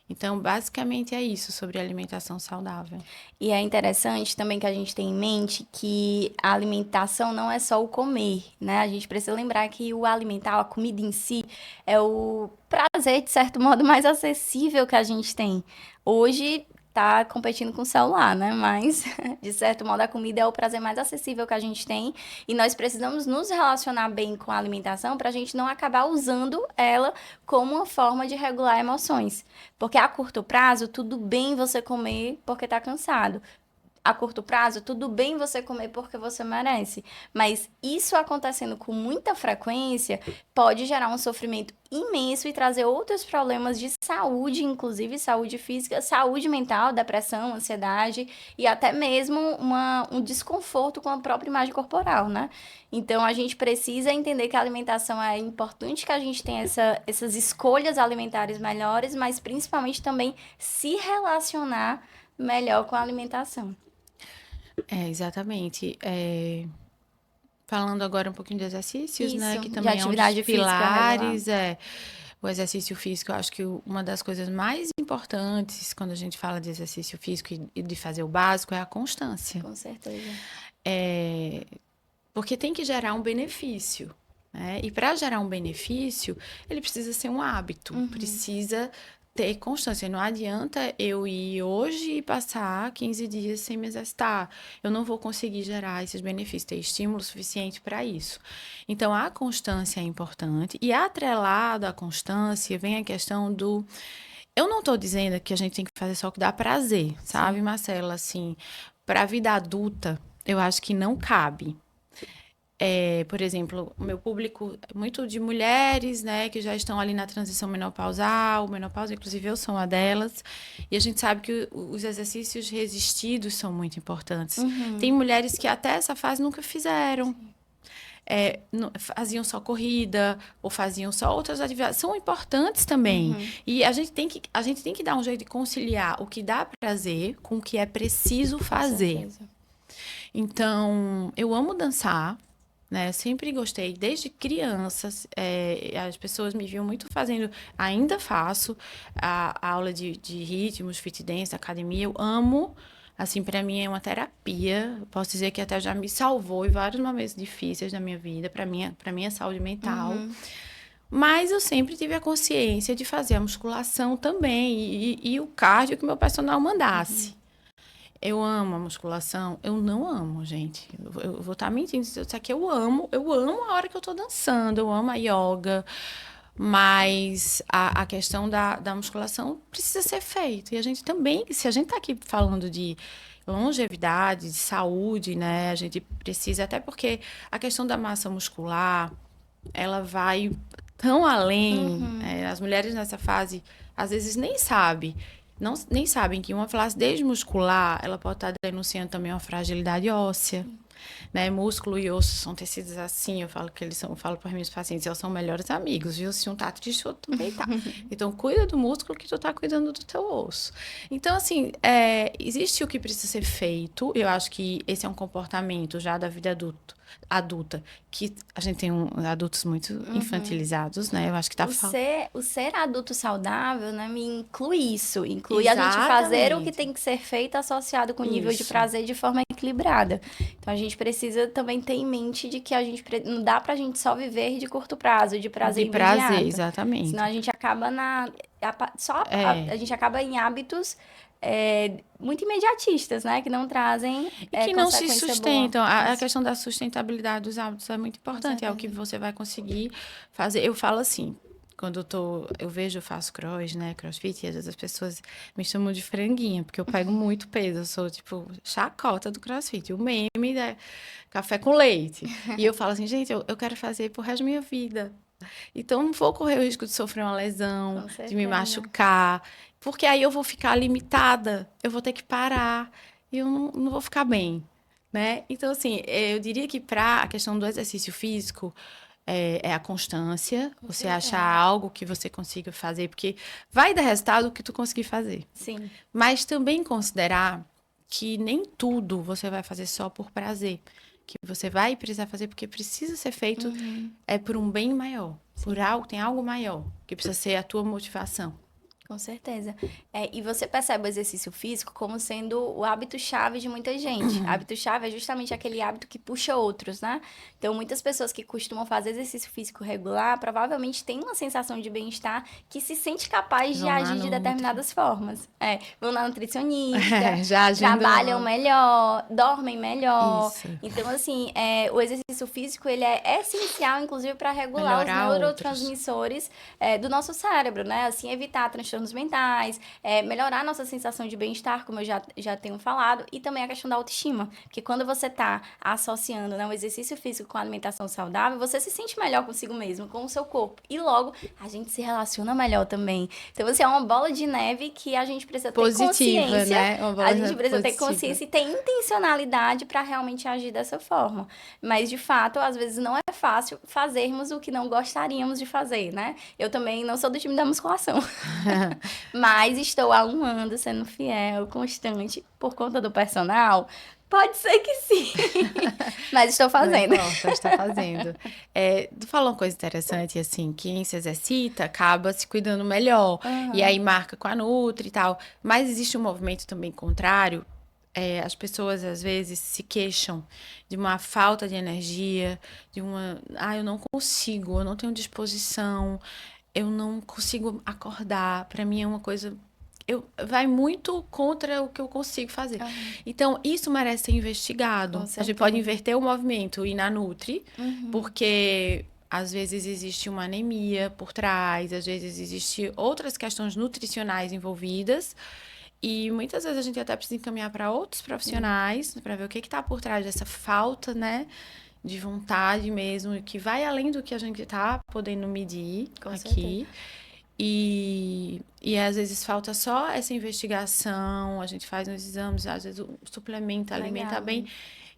Então, basicamente é isso sobre alimentação saudável. E é interessante também que a gente tem em mente que a alimentação não é só o comer, né? A gente precisa lembrar que o alimentar, a comida em si, é o prazer, de certo modo, mais acessível que a gente tem. Hoje tá competindo com o celular, né? Mas, de certo modo, a comida é o prazer mais acessível que a gente tem. E nós precisamos nos relacionar bem com a alimentação para a gente não acabar usando ela como uma forma de regular emoções. Porque a curto prazo, tudo bem você comer porque tá cansado. A curto prazo, tudo bem você comer porque você merece. Mas isso acontecendo com muita frequência pode gerar um sofrimento imenso e trazer outros problemas de saúde, inclusive saúde física, saúde mental, depressão, ansiedade e até mesmo um desconforto com a própria imagem corporal, né? Então a gente precisa entender que a alimentação é importante, que a gente tenha essas escolhas alimentares melhores, mas principalmente também se relacionar melhor com a alimentação. É, exatamente. Falando agora um pouquinho de exercícios, né, Isso, que de também é um dos atividade física regular. pilares, o exercício físico. Eu acho que uma das coisas mais importantes quando a gente fala de exercício físico e de fazer o básico é a constância. Com certeza. Porque tem que gerar um benefício, né? E para gerar um benefício, ele precisa ser um hábito, Uhum. precisa ter constância. Não adianta eu ir hoje e passar 15 dias sem me exercitar. Eu não vou conseguir gerar esses benefícios, ter estímulo suficiente para isso. Então, a constância é importante. E atrelado à constância, vem a questão do. Eu não estou dizendo que a gente tem que fazer só o que dá prazer, sabe, Sim. Marcela? Assim, para a vida adulta, eu acho que não cabe. Por exemplo, o meu público é muito de mulheres, né, que já estão ali na transição menopausal, menopausa, inclusive eu sou uma delas, e a gente sabe que os exercícios resistidos são muito importantes. Tem Uhum. mulheres que até essa fase nunca fizeram, faziam só corrida ou faziam só outras atividades, são importantes também. Uhum. E a gente tem que dar um jeito de conciliar o que dá prazer com o que é preciso Com fazer. certeza. Então, eu amo dançar, né? Sempre gostei, desde crianças. As pessoas me viam muito fazendo, ainda faço a aula de ritmos, fit dance, academia. Eu amo, assim, para mim é uma terapia. Posso dizer que até já me salvou em vários momentos difíceis da minha vida, para minha saúde mental. Uhum. Mas eu sempre tive a consciência de fazer a musculação também e o cardio que meu personal mandasse. Eu amo a musculação? Eu não amo, gente. Eu vou estar mentindo se eu disser que eu amo a hora que eu tô dançando, eu amo a yoga, mas a questão da musculação precisa ser feita. E a gente também, se a gente tá aqui falando de longevidade, de saúde, né, a gente precisa, até porque a questão da massa muscular, ela vai tão além. Uhum. As mulheres nessa fase às vezes nem sabem que uma flacidez muscular ela pode estar denunciando também uma fragilidade óssea, né? Músculo e osso são tecidos assim, eu falo para meus pacientes, eles são melhores amigos, viu? Se um tá triste, o outro também tá. Então, cuida do músculo que tu tá cuidando do teu osso. Então, assim, existe o que precisa ser feito, eu acho que esse é um comportamento já da vida adulta, que a gente tem adultos muito Uhum. infantilizados, né? Eu acho que tá faltando. O ser adulto saudável, né, me inclui isso. Inclui a gente fazer o que Exatamente. tem que ser feito associado com o nível de Isso. prazer de forma equilibrada. Então a gente precisa também ter em mente de que não dá pra gente só viver de curto prazo, de prazer De prazer, imediato. Senão exatamente. a gente acaba a É. gente acaba em hábitos muito imediatistas, né? Que não trazem E que não se consequência boa. sustentam. A Isso, questão da sustentabilidade dos hábitos é muito com importante. É o que certeza. você vai conseguir fazer. Eu falo assim, quando eu vejo, eu faço cross, né? CrossFit, e às vezes as pessoas me chamam de franguinha, porque eu pego muito peso. Eu sou, tipo, chacota do CrossFit. O meme é café com leite. E eu falo assim, gente, eu quero fazer pro resto da minha vida. Então, não vou correr o risco de sofrer uma lesão, Com de me certeza. machucar, porque aí eu vou ficar limitada, eu vou ter que parar. e eu não vou ficar bem, né? Então, assim, eu diria que para a questão do exercício físico, é a constância, Com você achar certeza. algo que você consiga fazer, porque vai dar resultado o que tu conseguir fazer. Sim. Mas também considerar que nem tudo você vai fazer só por prazer, que você vai precisar fazer porque precisa ser feito Uhum. por um bem maior, por Sim. algo, tem algo maior, que precisa ser a tua motivação. Com certeza. E você percebe o exercício físico como sendo o hábito-chave de muita gente. Hábito-chave é justamente aquele hábito que puxa outros, né? Então, muitas pessoas que costumam fazer exercício físico regular provavelmente têm uma sensação de bem-estar que se sente capaz de Vão lá agir de no Nutri. determinadas formas. Vão na nutricionista, Já trabalham agendam. melhor, dormem melhor. Isso. Então, assim, o exercício físico, ele é essencial, inclusive, para regular os Melhorar outros. neurotransmissores do nosso cérebro, né? Assim, evitar transtornos mentais, melhorar a nossa sensação de bem-estar, como eu já tenho falado, e também a questão da autoestima. Porque quando você está associando, né, o exercício físico com a alimentação saudável, você se sente melhor consigo mesmo, com o seu corpo. E logo, a gente se relaciona melhor também. Então, assim, é uma bola de neve que a gente precisa ter Positiva, consciência, né? Uma a gente bola precisa ter positiva. consciência e ter intencionalidade para realmente agir dessa forma. Mas, de fato, às vezes não é fácil fazermos o que não gostaríamos de fazer, né? Eu também não sou do time da musculação. Mas estou há um ano sendo fiel, constante, por conta do personal. Pode ser que sim. Mas estou Não fazendo. importa, está fazendo. Tu falou uma coisa interessante, assim, quem se exercita acaba se cuidando melhor. E Aham. aí marca com a Nutri e tal. Mas existe um movimento também contrário. As pessoas, às vezes, se queixam de uma falta de energia, eu não consigo, eu não tenho disposição, eu não consigo acordar. Para mim é uma coisa vai muito contra o que eu consigo fazer. Aham. Então, isso merece ser Com investigado. A gente pode certeza. inverter o movimento e ir na Nutri, Uhum. porque às vezes existe uma anemia por trás, às vezes existe outras questões nutricionais envolvidas. E muitas vezes a gente até precisa encaminhar para outros Sim, profissionais para ver o que está por trás dessa falta, né, de vontade mesmo, que vai além do que a gente está podendo medir com certeza. aqui. E às vezes falta só essa investigação, a gente faz uns exames, às vezes o suplemento alimenta Legal. bem,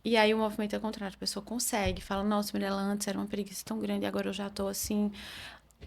e aí o movimento é contrário, a pessoa consegue, fala, nossa, Mirella, antes era uma preguiça tão grande, agora eu já tô assim,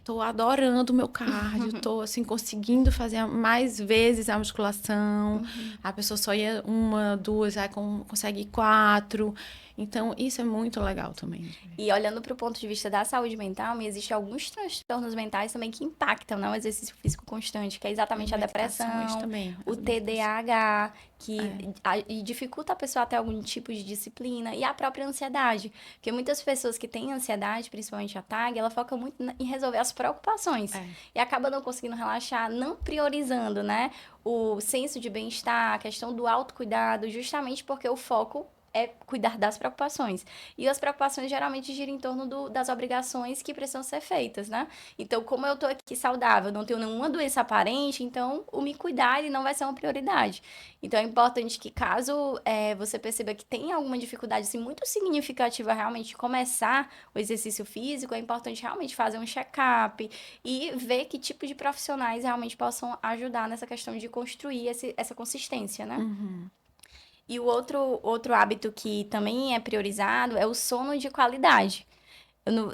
tô adorando o meu cardio, tô assim, conseguindo fazer mais vezes a musculação, a pessoa só ia uma, duas, aí consegue ir quatro, então isso é muito legal também. E olhando para o ponto de vista da saúde mental, existem alguns transtornos mentais também que impactam, né, o exercício físico constante, que é E exatamente a medicações depressão, também, o as medicações. TDAH, que É, e dificulta a pessoa a ter algum tipo de disciplina, e a própria ansiedade. Porque muitas pessoas que têm ansiedade, principalmente a TAG, ela foca muito em resolver as preocupações. é. E acaba não conseguindo relaxar, não priorizando, né, o senso de bem-estar, a questão do autocuidado, justamente porque o foco é cuidar das preocupações. E as preocupações geralmente giram em torno das obrigações que precisam ser feitas, né? Então, como eu tô aqui saudável, não tenho nenhuma doença aparente, então o me cuidar ele não vai ser uma prioridade. Então, é importante que caso você perceba que tem alguma dificuldade assim, muito significativa realmente de começar o exercício físico, é importante realmente fazer um check-up e ver que tipo de profissionais realmente possam ajudar nessa questão de construir essa consistência, né? Uhum. E o outro hábito que também é priorizado é o sono de qualidade.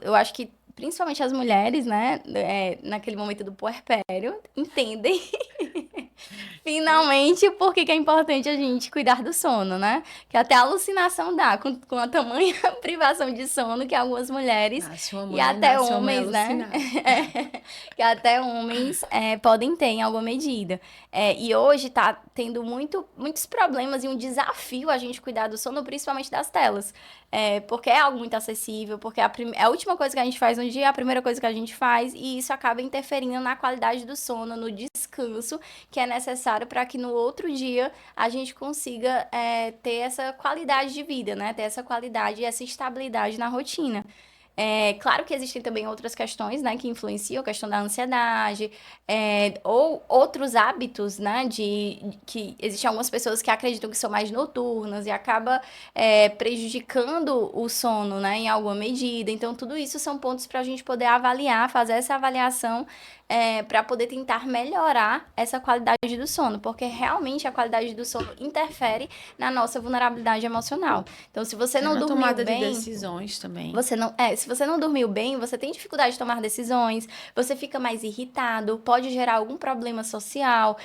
Eu acho que principalmente as mulheres, né, naquele momento do puerpério, entendem finalmente por que é importante a gente cuidar do sono, né? Que até alucinação dá com a tamanha privação de sono que algumas mulheres Nasce uma e mãe, até nasce uma mãe homens, né? alucinada. Que até homens podem ter em alguma medida. E hoje tá tendo muitos problemas e um desafio a gente cuidar do sono, principalmente das telas. Porque é algo muito acessível, porque é a última coisa que a gente faz no dia, é a primeira coisa que a gente faz, e isso acaba interferindo na qualidade do sono, no descanso, que é necessário para que no outro dia a gente consiga ter essa qualidade de vida, né? Ter essa qualidade e essa estabilidade na rotina. Claro que existem também outras questões, né, que influenciam, a questão da ansiedade, ou outros hábitos, né, que existem algumas pessoas que acreditam que são mais noturnas e acaba prejudicando o sono, né, em alguma medida. Então, tudo isso são pontos para a gente poder avaliar, fazer essa avaliação para poder tentar melhorar essa qualidade do sono, porque realmente a qualidade do sono interfere na nossa vulnerabilidade emocional. Então, se você não Na dormiu tomada de bem, decisões também. se você não dormiu bem, você tem dificuldade de tomar decisões, você fica mais irritado, pode gerar algum problema social,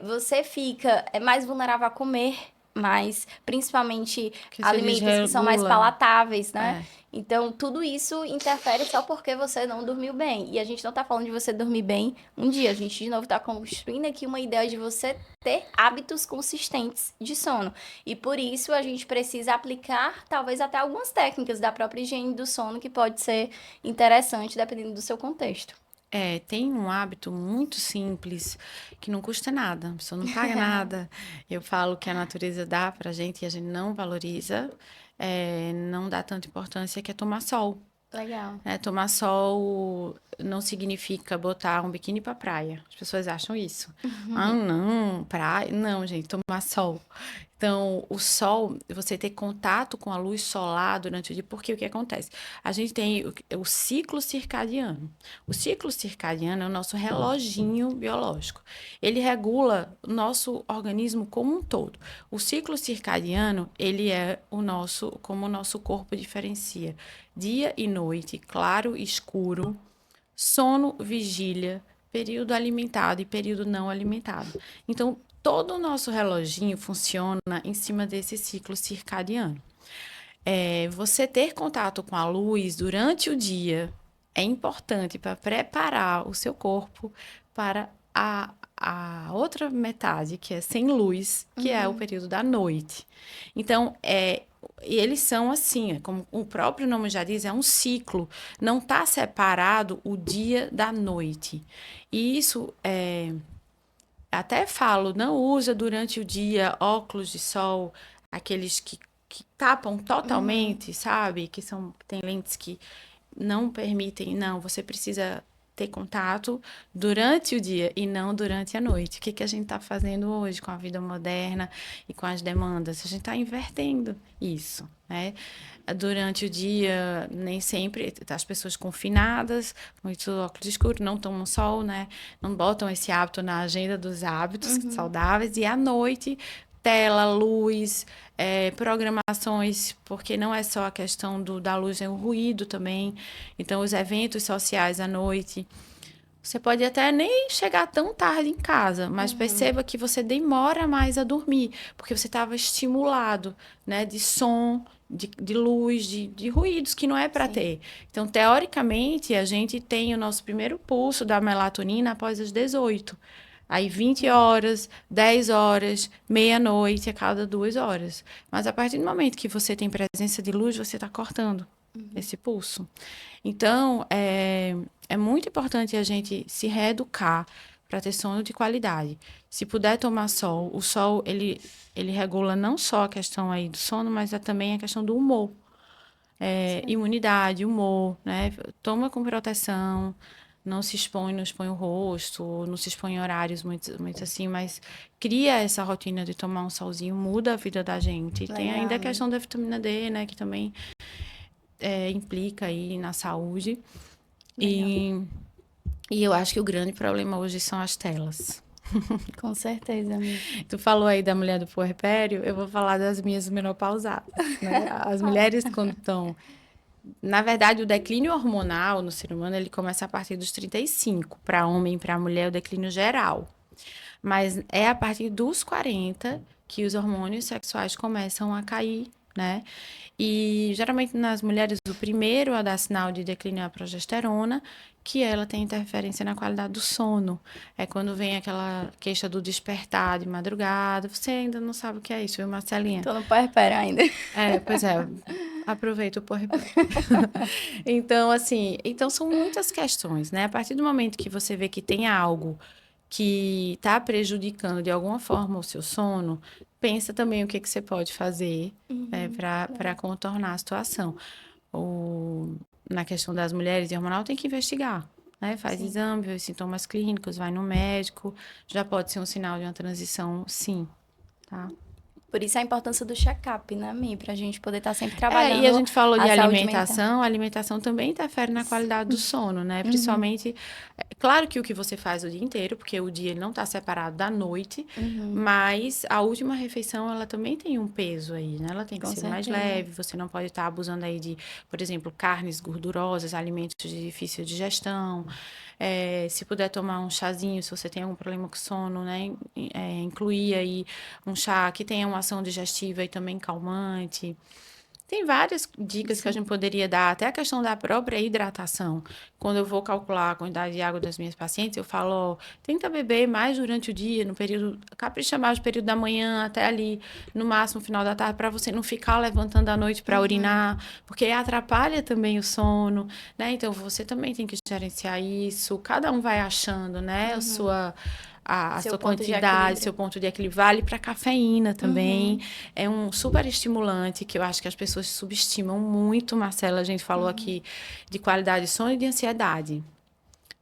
você fica mais vulnerável a comer mais, principalmente Porque se alimentos que são mais desregula. palatáveis, né? É. Então, tudo isso interfere só porque você não dormiu bem. E a gente não tá falando de você dormir bem um dia. A gente, de novo, tá construindo aqui uma ideia de você ter hábitos consistentes de sono. E por isso a gente precisa aplicar, talvez, até algumas técnicas da própria higiene do sono que pode ser interessante, dependendo do seu contexto. Tem um hábito muito simples que não custa nada, a pessoa não paga nada. Eu falo que a natureza dá pra gente e a gente não valoriza, não dá tanta importância, que é tomar sol. Legal. Tomar sol não significa botar um biquíni pra praia. As pessoas acham isso. Ah, não, praia. Não, gente, tomar sol. Então, o sol, você ter contato com a luz solar durante o dia, porque o que acontece? A gente tem o ciclo circadiano. O ciclo circadiano é o nosso reloginho biológico. Ele regula o nosso organismo como um todo. O ciclo circadiano, ele é como o nosso corpo diferencia dia e noite, claro e escuro, sono, vigília, período alimentado e período não alimentado. Então, todo o nosso reloginho funciona em cima desse ciclo circadiano. Você ter contato com a luz durante o dia é importante para preparar o seu corpo para a outra metade, que é sem luz, que é o período da noite. Então, eles são assim, como o próprio nome já diz, é um ciclo. Não está separado o dia da noite. E isso até falo, não usa durante o dia óculos de sol, aqueles que tapam totalmente, sabe? Tem lentes que não permitem, não, você precisa ter contato durante o dia e não durante a noite. O que que a gente está fazendo hoje com a vida moderna e com as demandas? A gente está invertendo isso, né? Durante o dia, nem sempre, as pessoas confinadas, muito óculos escuros, não tomam sol, né? Não botam esse hábito na agenda dos hábitos saudáveis. E à noite, tela, luz, programações, porque não é só a questão da luz, é o ruído também. Então, os eventos sociais à noite. Você pode até nem chegar tão tarde em casa, mas perceba que você demora mais a dormir, porque você estava estimulado, né, de som, de luz, de ruídos que não é para ter. Então, teoricamente, a gente tem o nosso primeiro pulso da melatonina após as 18. Aí 20 horas, 10 horas, meia-noite a cada 2 horas. Mas a partir do momento que você tem presença de luz, você está cortando esse pulso. Então, é muito importante a gente se reeducar para ter sono de qualidade. Se puder tomar sol, o sol, ele regula não só a questão aí do sono, mas também a questão do humor. Imunidade, humor, né? Toma com proteção, não expõe o rosto, não se expõe em horários muito, muito assim, mas cria essa rotina de tomar um solzinho, muda a vida da gente. E tem ainda a Legal. questão da vitamina D, né? Que também implica aí na saúde. E, e eu acho que o grande problema hoje são as telas. Com certeza, amiga. Tu falou aí da mulher do puerpério, eu vou falar das minhas menopausadas, né? As mulheres quando estão... Na verdade, o declínio hormonal no ser humano, ele começa a partir dos 35. Para homem e para mulher, o declínio geral. Mas é a partir dos 40 que os hormônios sexuais começam a cair, né? E geralmente nas mulheres, o primeiro a dar sinal de declínio é a progesterona, que ela tem interferência na qualidade do sono. É quando vem aquela queixa do despertar de madrugada. Você ainda não sabe o que é isso, viu, Marcelinha? Tô no puerpério ainda. Pois é, aproveita o porre. Então, assim, então são muitas questões, né? A partir do momento que você vê que tem algo que está prejudicando de alguma forma o seu sono, pensa também o que que você pode fazer, para contornar a situação. Na questão das mulheres e hormonal, tem que investigar, né? Faz exame, vê os sintomas clínicos, vai no médico, já pode ser um sinal de uma transição, sim, tá? Por isso a importância do check-up, né, Mi? Pra gente poder estar sempre E a trabalhando gente falou a de saúde mental. alimentação, a alimentação também interfere na qualidade do sono, né? Uhum, Principalmente, claro que o que você faz o dia inteiro, porque o dia não está separado da noite, uhum, mas a última refeição, ela também tem um peso aí, né? Ela tem que com ser mais certeza. leve, você não pode estar abusando aí de, por exemplo, carnes gordurosas, alimentos de difícil digestão. Se puder tomar um chazinho, se você tem algum problema com sono, né? Incluir aí um chá que tenha uma ação digestiva e também calmante. Tem várias dicas que a gente Sim. poderia dar, até a questão da própria hidratação. Quando eu vou calcular a quantidade de água das minhas pacientes, eu falo, ó, tenta beber mais durante o dia, no período, capricha mais no período da manhã até ali, no máximo, final da tarde, para você não ficar levantando à noite para Uhum. urinar, porque atrapalha também o sono, né? Então, você também tem que gerenciar isso. Cada um vai achando, né, Uhum. a Seu sua ponto de quantidade, equilíbrio. seu ponto de equilíbrio. Vale para cafeína também. Uhum. É um super estimulante que eu acho que as pessoas subestimam muito, Marcela. A gente falou Uhum. aqui de qualidade de sono e de ansiedade.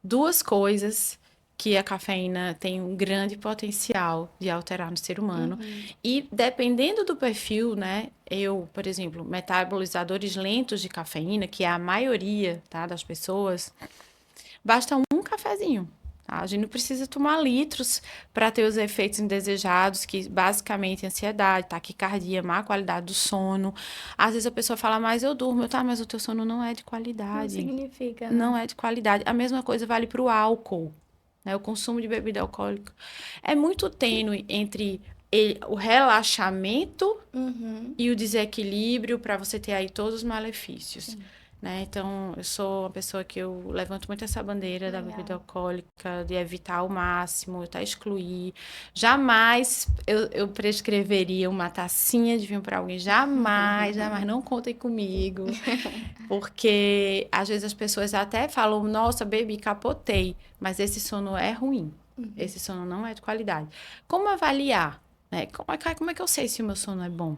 Duas coisas que a cafeína tem um grande potencial de alterar no ser humano. Uhum. E dependendo do perfil, né? Eu, por exemplo, metabolizadores lentos de cafeína, que é a maioria, tá, das pessoas, basta um cafezinho. Tá? A gente não precisa tomar litros para ter os efeitos indesejados, que basicamente é ansiedade, taquicardia, má qualidade do sono. Às vezes a pessoa fala, mas eu durmo, tá, mas o teu sono não é de Não qualidade. significa, Não né? é de qualidade. A mesma coisa vale para o álcool, né? O consumo de bebida alcoólica. É muito tênue entre o relaxamento Uhum. e o desequilíbrio para você ter aí todos os malefícios. Sim. Né? Então, eu sou uma pessoa que eu levanto muito essa bandeira da bebida Legal. alcoólica, de evitar ao máximo, até excluir. Jamais eu prescreveria uma tacinha de vinho para alguém. Jamais, jamais. Não contem comigo. Porque às vezes as pessoas até falam, nossa, bebi, capotei. Mas esse sono é ruim. Uhum. Esse sono não é de qualidade. Como avaliar? Né? Como é que eu sei se o meu sono é bom?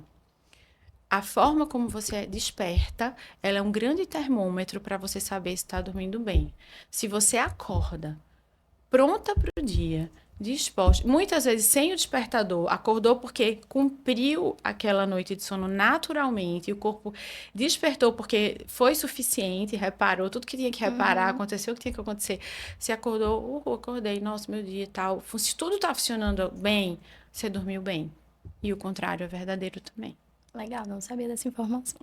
A forma como você desperta, ela é um grande termômetro para você saber se está dormindo bem. Se você acorda pronta para o dia, disposta, muitas vezes sem o despertador, acordou porque cumpriu aquela noite de sono naturalmente, e o corpo despertou porque foi suficiente, reparou tudo que tinha que reparar, Uhum. aconteceu o que tinha que acontecer. Se acordou, acordei, nossa, meu dia e tal. Se tudo está funcionando bem, você dormiu bem. E o contrário é verdadeiro também. Legal, não sabia dessa informação.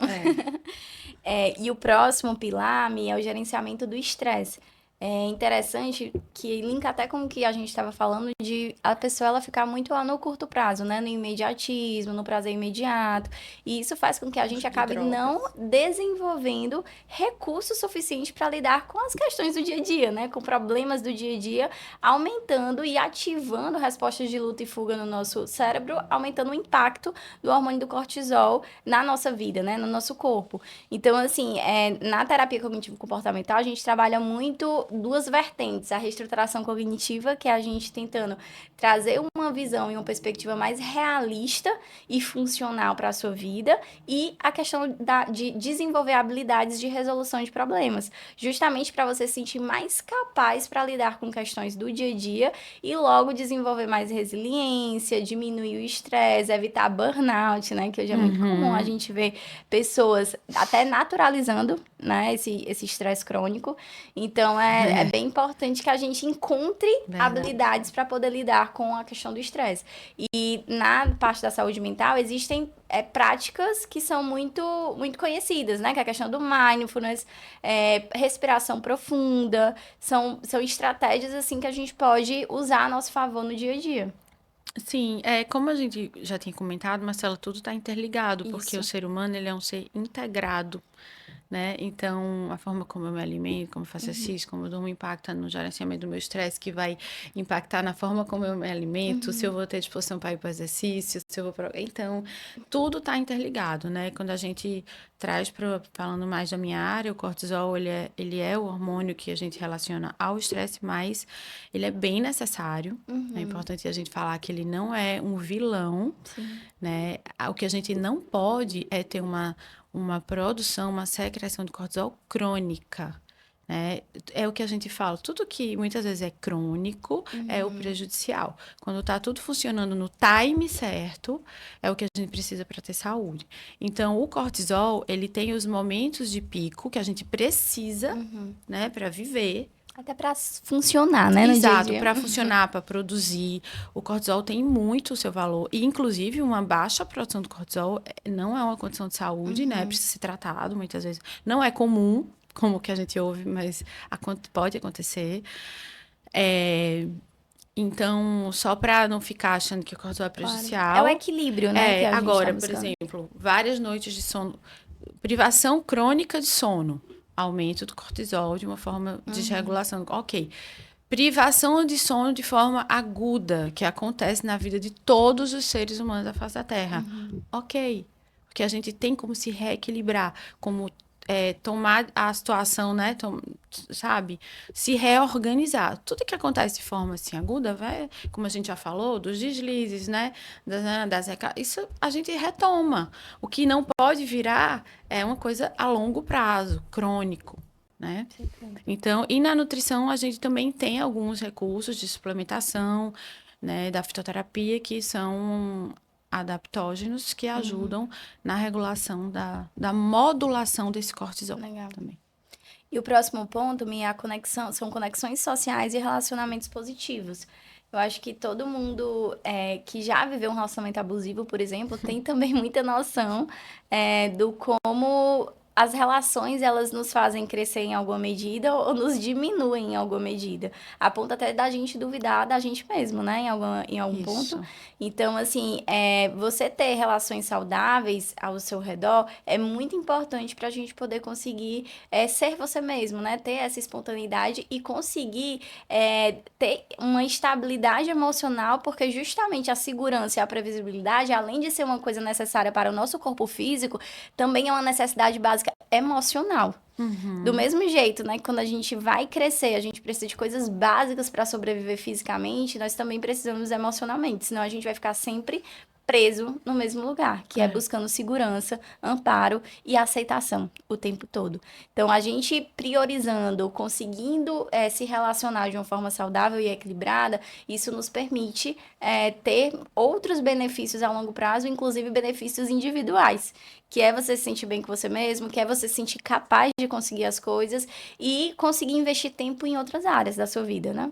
É. E o próximo pilar, Mi, é o gerenciamento do estresse. É interessante que linka até com o que a gente estava falando de a pessoa ela ficar muito lá no curto prazo, né? No imediatismo, no prazer imediato. E isso faz com que a gente Uso de acabe não drogas. desenvolvendo recursos suficientes para lidar com as questões do dia a dia, né? Com problemas do dia a dia, aumentando e ativando respostas de luta e fuga no nosso cérebro, aumentando o impacto do hormônio do cortisol na nossa vida, né? No nosso corpo. Então, assim, na terapia cognitivo-comportamental, a gente trabalha muito duas vertentes. A reestruturação cognitiva, que é a gente tentando trazer uma visão e uma perspectiva mais realista e funcional para a sua vida, e a questão de desenvolver habilidades de resolução de problemas, justamente para você se sentir mais capaz para lidar com questões do dia a dia e logo desenvolver mais resiliência, diminuir o estresse, evitar burnout, né? Que hoje é muito comum a Uhum, gente ver pessoas até naturalizando, né, esse estresse crônico. Então, é bem importante que a gente encontre verdade. habilidades para poder lidar com a questão do estresse. E na parte da saúde mental, existem práticas que são muito, muito conhecidas, né? Que é a questão do mindfulness, respiração profunda, são estratégias, assim, que a gente pode usar a nosso favor no dia a dia. Sim, como a gente já tinha comentado, Marcela, tudo está interligado, porque o Isso. ser humano ele é um ser integrado, né? Então, a forma como eu me alimento, como eu faço Uhum, exercício, como eu durmo, impacta no gerenciamento do meu estresse, que vai impactar na forma como eu me alimento, se eu uhum, vou ter disposição para ir para o exercício, se eu vou pra... Então, tudo está interligado, né? Quando a gente traz para, falando mais da minha área, o cortisol, ele é o hormônio que a gente relaciona ao estresse, mas ele é bem necessário. É uhum. importante a gente falar que ele não é um vilão, Sim. né? O que a gente não pode é ter uma produção, uma secreção de cortisol crônica. né? É o que a gente fala, tudo que muitas vezes é crônico é o prejudicial. Quando tá tudo funcionando no time certo, é o que a gente precisa para ter saúde. Então, o cortisol, ele tem os momentos de pico que a gente precisa, né, para viver. Até para funcionar, né, no dia a Exato, dia. para funcionar, para produzir. O cortisol tem muito o seu valor. E, inclusive, uma baixa produção do cortisol não é uma condição de saúde, né? Precisa ser tratado muitas vezes. Não é comum, como que a gente ouve, mas pode acontecer. Então, só para não ficar achando que o cortisol é Claro. É o prejudicial. equilíbrio, né, que a gente tá Agora, por buscando. exemplo, várias noites de sono, privação crônica de sono, aumento do cortisol de uma forma de desregulação. Ok. Privação de sono de forma aguda, que acontece na vida de todos os seres humanos da face da Terra. Ok. Porque a gente tem como se reequilibrar, como tomar a situação, né? Sabe? Se reorganizar. Tudo que acontece de forma assim aguda, vai, como a gente já falou, dos deslizes, né? Isso a gente retoma. O que não pode virar é uma coisa a longo prazo, crônico. Né? Então, e na nutrição a gente também tem alguns recursos de suplementação, né, da fitoterapia que são adaptógenos que ajudam na regulação da modulação desse cortisol. Legal. Também. E o próximo ponto, minha conexão, são conexões sociais e relacionamentos positivos. Eu acho que todo mundo que já viveu um relacionamento abusivo, por exemplo, tem também muita noção do como as relações elas nos fazem crescer em alguma medida ou nos diminuem em alguma medida. A ponto até da gente duvidar da gente mesmo, né? Em algum ponto. Isso. Então, assim, você ter relações saudáveis ao seu redor é muito importante para a gente poder conseguir ser você mesmo, né? Ter essa espontaneidade e conseguir ter uma estabilidade emocional, porque justamente a segurança e a previsibilidade, além de ser uma coisa necessária para o nosso corpo físico, também é uma necessidade básica emocional. Do mesmo jeito, né? Quando a gente vai crescer, a gente precisa de coisas básicas para sobreviver fisicamente, nós também precisamos emocionalmente, senão a gente vai ficar sempre preso no mesmo lugar, que é buscando segurança, amparo e aceitação o tempo todo. Então, a gente priorizando, conseguindo se relacionar de uma forma saudável e equilibrada, isso nos permite ter outros benefícios a longo prazo, inclusive benefícios individuais, que é você se sentir bem com você mesmo, que é você se sentir capaz de conseguir as coisas e conseguir investir tempo em outras áreas da sua vida, né?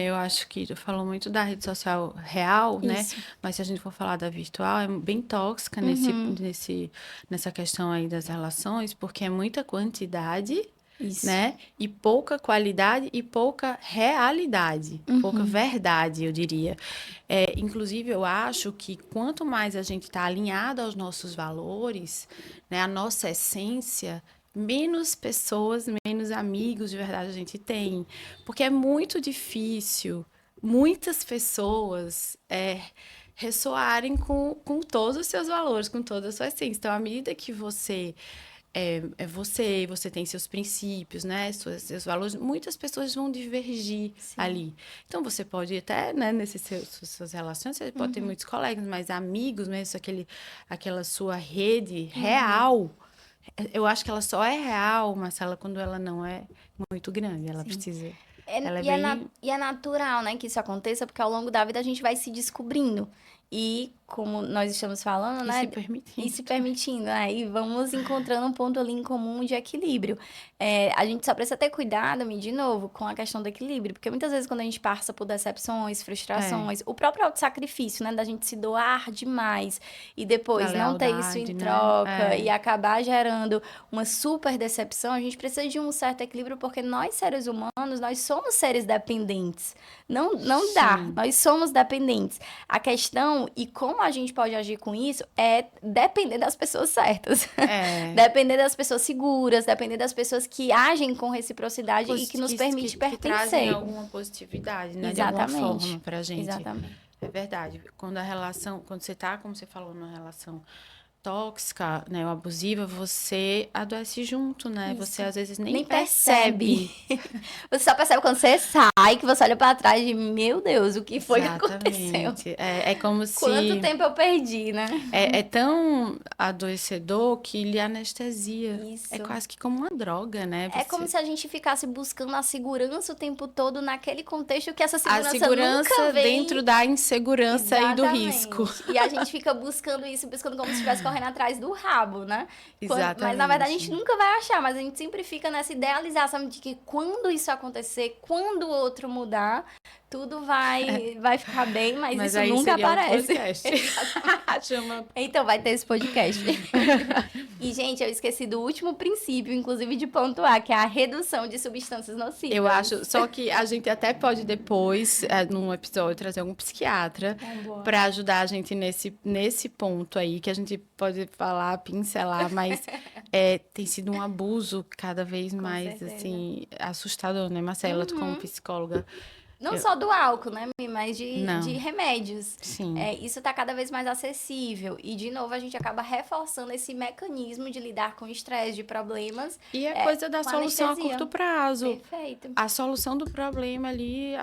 Eu acho que tu falou muito da rede social real, né? Isso. Mas se a gente for falar da virtual, é bem tóxica nessa questão aí das relações, porque é muita quantidade, Isso. né? E pouca qualidade e pouca realidade, pouca verdade, eu diria. Inclusive, eu acho que quanto mais a gente está alinhado aos nossos valores, né? A nossa essência, menos pessoas, menos amigos de verdade a gente tem. Porque é muito difícil muitas pessoas ressoarem com todos os seus valores, com toda a sua essência. Então, à medida que você tem seus princípios, né? Seus valores, muitas pessoas vão divergir ali. Então, você pode até, né, suas relações, você pode ter muitos colegas, mas amigos mesmo, aquela sua rede real. Eu acho que ela só é real, Marcela, quando ela não é muito grande. Ela precisa. Ela é bem. E é natural, né, que isso aconteça, porque ao longo da vida a gente vai se descobrindo. E, como nós estamos falando, E né, se permitindo. e se permitindo, né, e vamos encontrando um ponto ali em comum de equilíbrio. A gente só precisa ter cuidado, de novo, com a questão do equilíbrio, porque muitas vezes quando a gente passa por decepções, frustrações, o próprio autossacrifício, né, da gente se doar demais e Da depois não ter isso em lealdade, né? troca e acabar gerando uma super decepção, a gente precisa de um certo equilíbrio, porque nós, seres humanos, nós somos seres dependentes. Não dá, Sim. nós somos dependentes. A questão e como a gente pode agir com isso é depender das pessoas certas. Depender das pessoas seguras, depender das pessoas que agem com reciprocidade e que nos permite que trazem pertencer. alguma positividade, né? De alguma Exatamente. forma pra gente. Exatamente. É verdade. Quando você tá, como você falou, numa relação tóxica, né, ou abusiva, você adoece junto, né? Isso. Você às vezes nem Nem percebe. Você só percebe quando você sai, que você olha pra trás e, meu Deus, o que foi que aconteceu? Exatamente. É como Quanto se tempo eu perdi, né? é tão adoecedor que lhe anestesia. É Isso. quase que como uma droga, né? É como Você... se a gente ficasse buscando a segurança o tempo todo naquele contexto que essa A segurança segurança nunca vem. dentro da insegurança e do risco. Exatamente. E a gente fica buscando isso, buscando como se estivesse correndo atrás do rabo, né? Mas na verdade a gente Exatamente. nunca vai achar, mas a gente sempre fica nessa idealização de que quando isso acontecer, quando o outro mudar, tudo vai ficar bem, mas isso aí nunca seria aparece. outro podcast. Chama... Então vai ter esse podcast. E, gente, eu esqueci do último princípio, inclusive de pontuar, que é a redução de substâncias nocivas. Eu acho, só que a gente até pode depois, num episódio, trazer algum psiquiatra para ajudar a gente nesse ponto aí, que a gente pode falar, pincelar, mas tem sido um abuso cada vez mais, certeza. assim, assustador, né, Marcela? Tu como psicóloga. Não só do álcool, né, Mi, mas Não. de remédios. Sim. Isso está cada vez mais acessível. E, de novo, a gente acaba reforçando esse mecanismo de lidar com estresse, de problemas. E é coisa da com solução anestesia. a curto prazo. Perfeito. A solução do problema ali,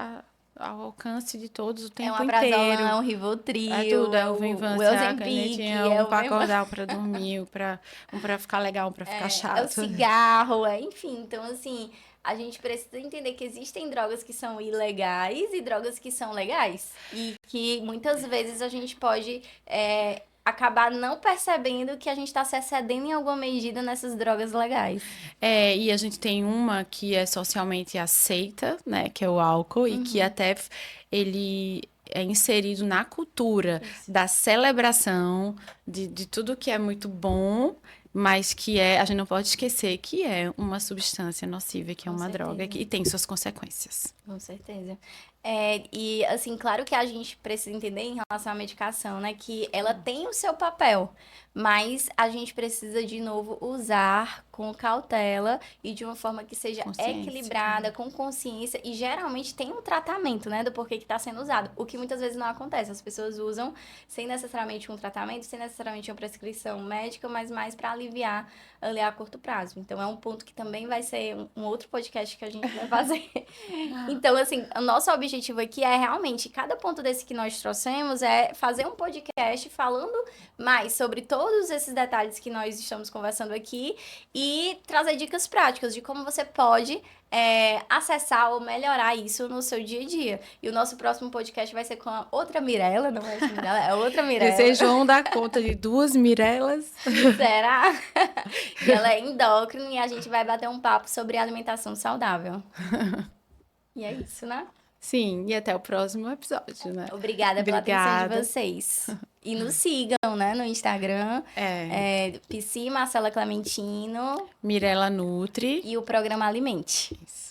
ao alcance de todos o tempo É um aprazolam, inteiro. é um Rivotril, É tudo, é o o Venvanse, a Ozempic, canetinha, um pra acordar, um pra dormir, um pra ficar legal, um pra ficar é o chato. cigarro, enfim. Então, assim, a gente precisa entender que existem drogas que são ilegais e drogas que são legais. E que muitas vezes a gente pode acabar não percebendo que a gente está se excedendo em alguma medida nessas drogas legais. E a gente tem uma que é socialmente aceita, né, que é o álcool, e que até ele é inserido na cultura da celebração de tudo que é muito bom, mas que a gente não pode esquecer que é uma substância nociva, que é uma droga e tem suas consequências. Com certeza. E, assim, claro que a gente precisa entender em relação à medicação, né? Que ela tem o seu papel, mas a gente precisa, de novo, usar com cautela e de uma forma que seja equilibrada, com consciência. E, geralmente, tem um tratamento, né? Do porquê que está sendo usado. O que muitas vezes não acontece. As pessoas usam sem necessariamente um tratamento, sem necessariamente uma prescrição médica, mas mais para aliviar ali a curto prazo. Então, é um ponto que também vai ser um outro podcast que a gente vai fazer. Então, assim, o nosso objetivo aqui é realmente, cada ponto desse que nós trouxemos é fazer um podcast falando mais sobre todos esses detalhes que nós estamos conversando aqui e trazer dicas práticas de como você pode acessar ou melhorar isso no seu dia a dia. E o nosso próximo podcast vai ser com a outra Mirella, não é a Mirella, é outra Mirella. Vocês vão dar conta de duas Mirelas? Será? E ela é endócrina e a gente vai bater um papo sobre alimentação saudável. E é isso, né? Sim, e até o próximo episódio, né? Obrigada pela atenção de vocês. E nos sigam, né? No Instagram. Psi Marcela Clementino. Mirella Nutri. E o programa Alimente. Isso.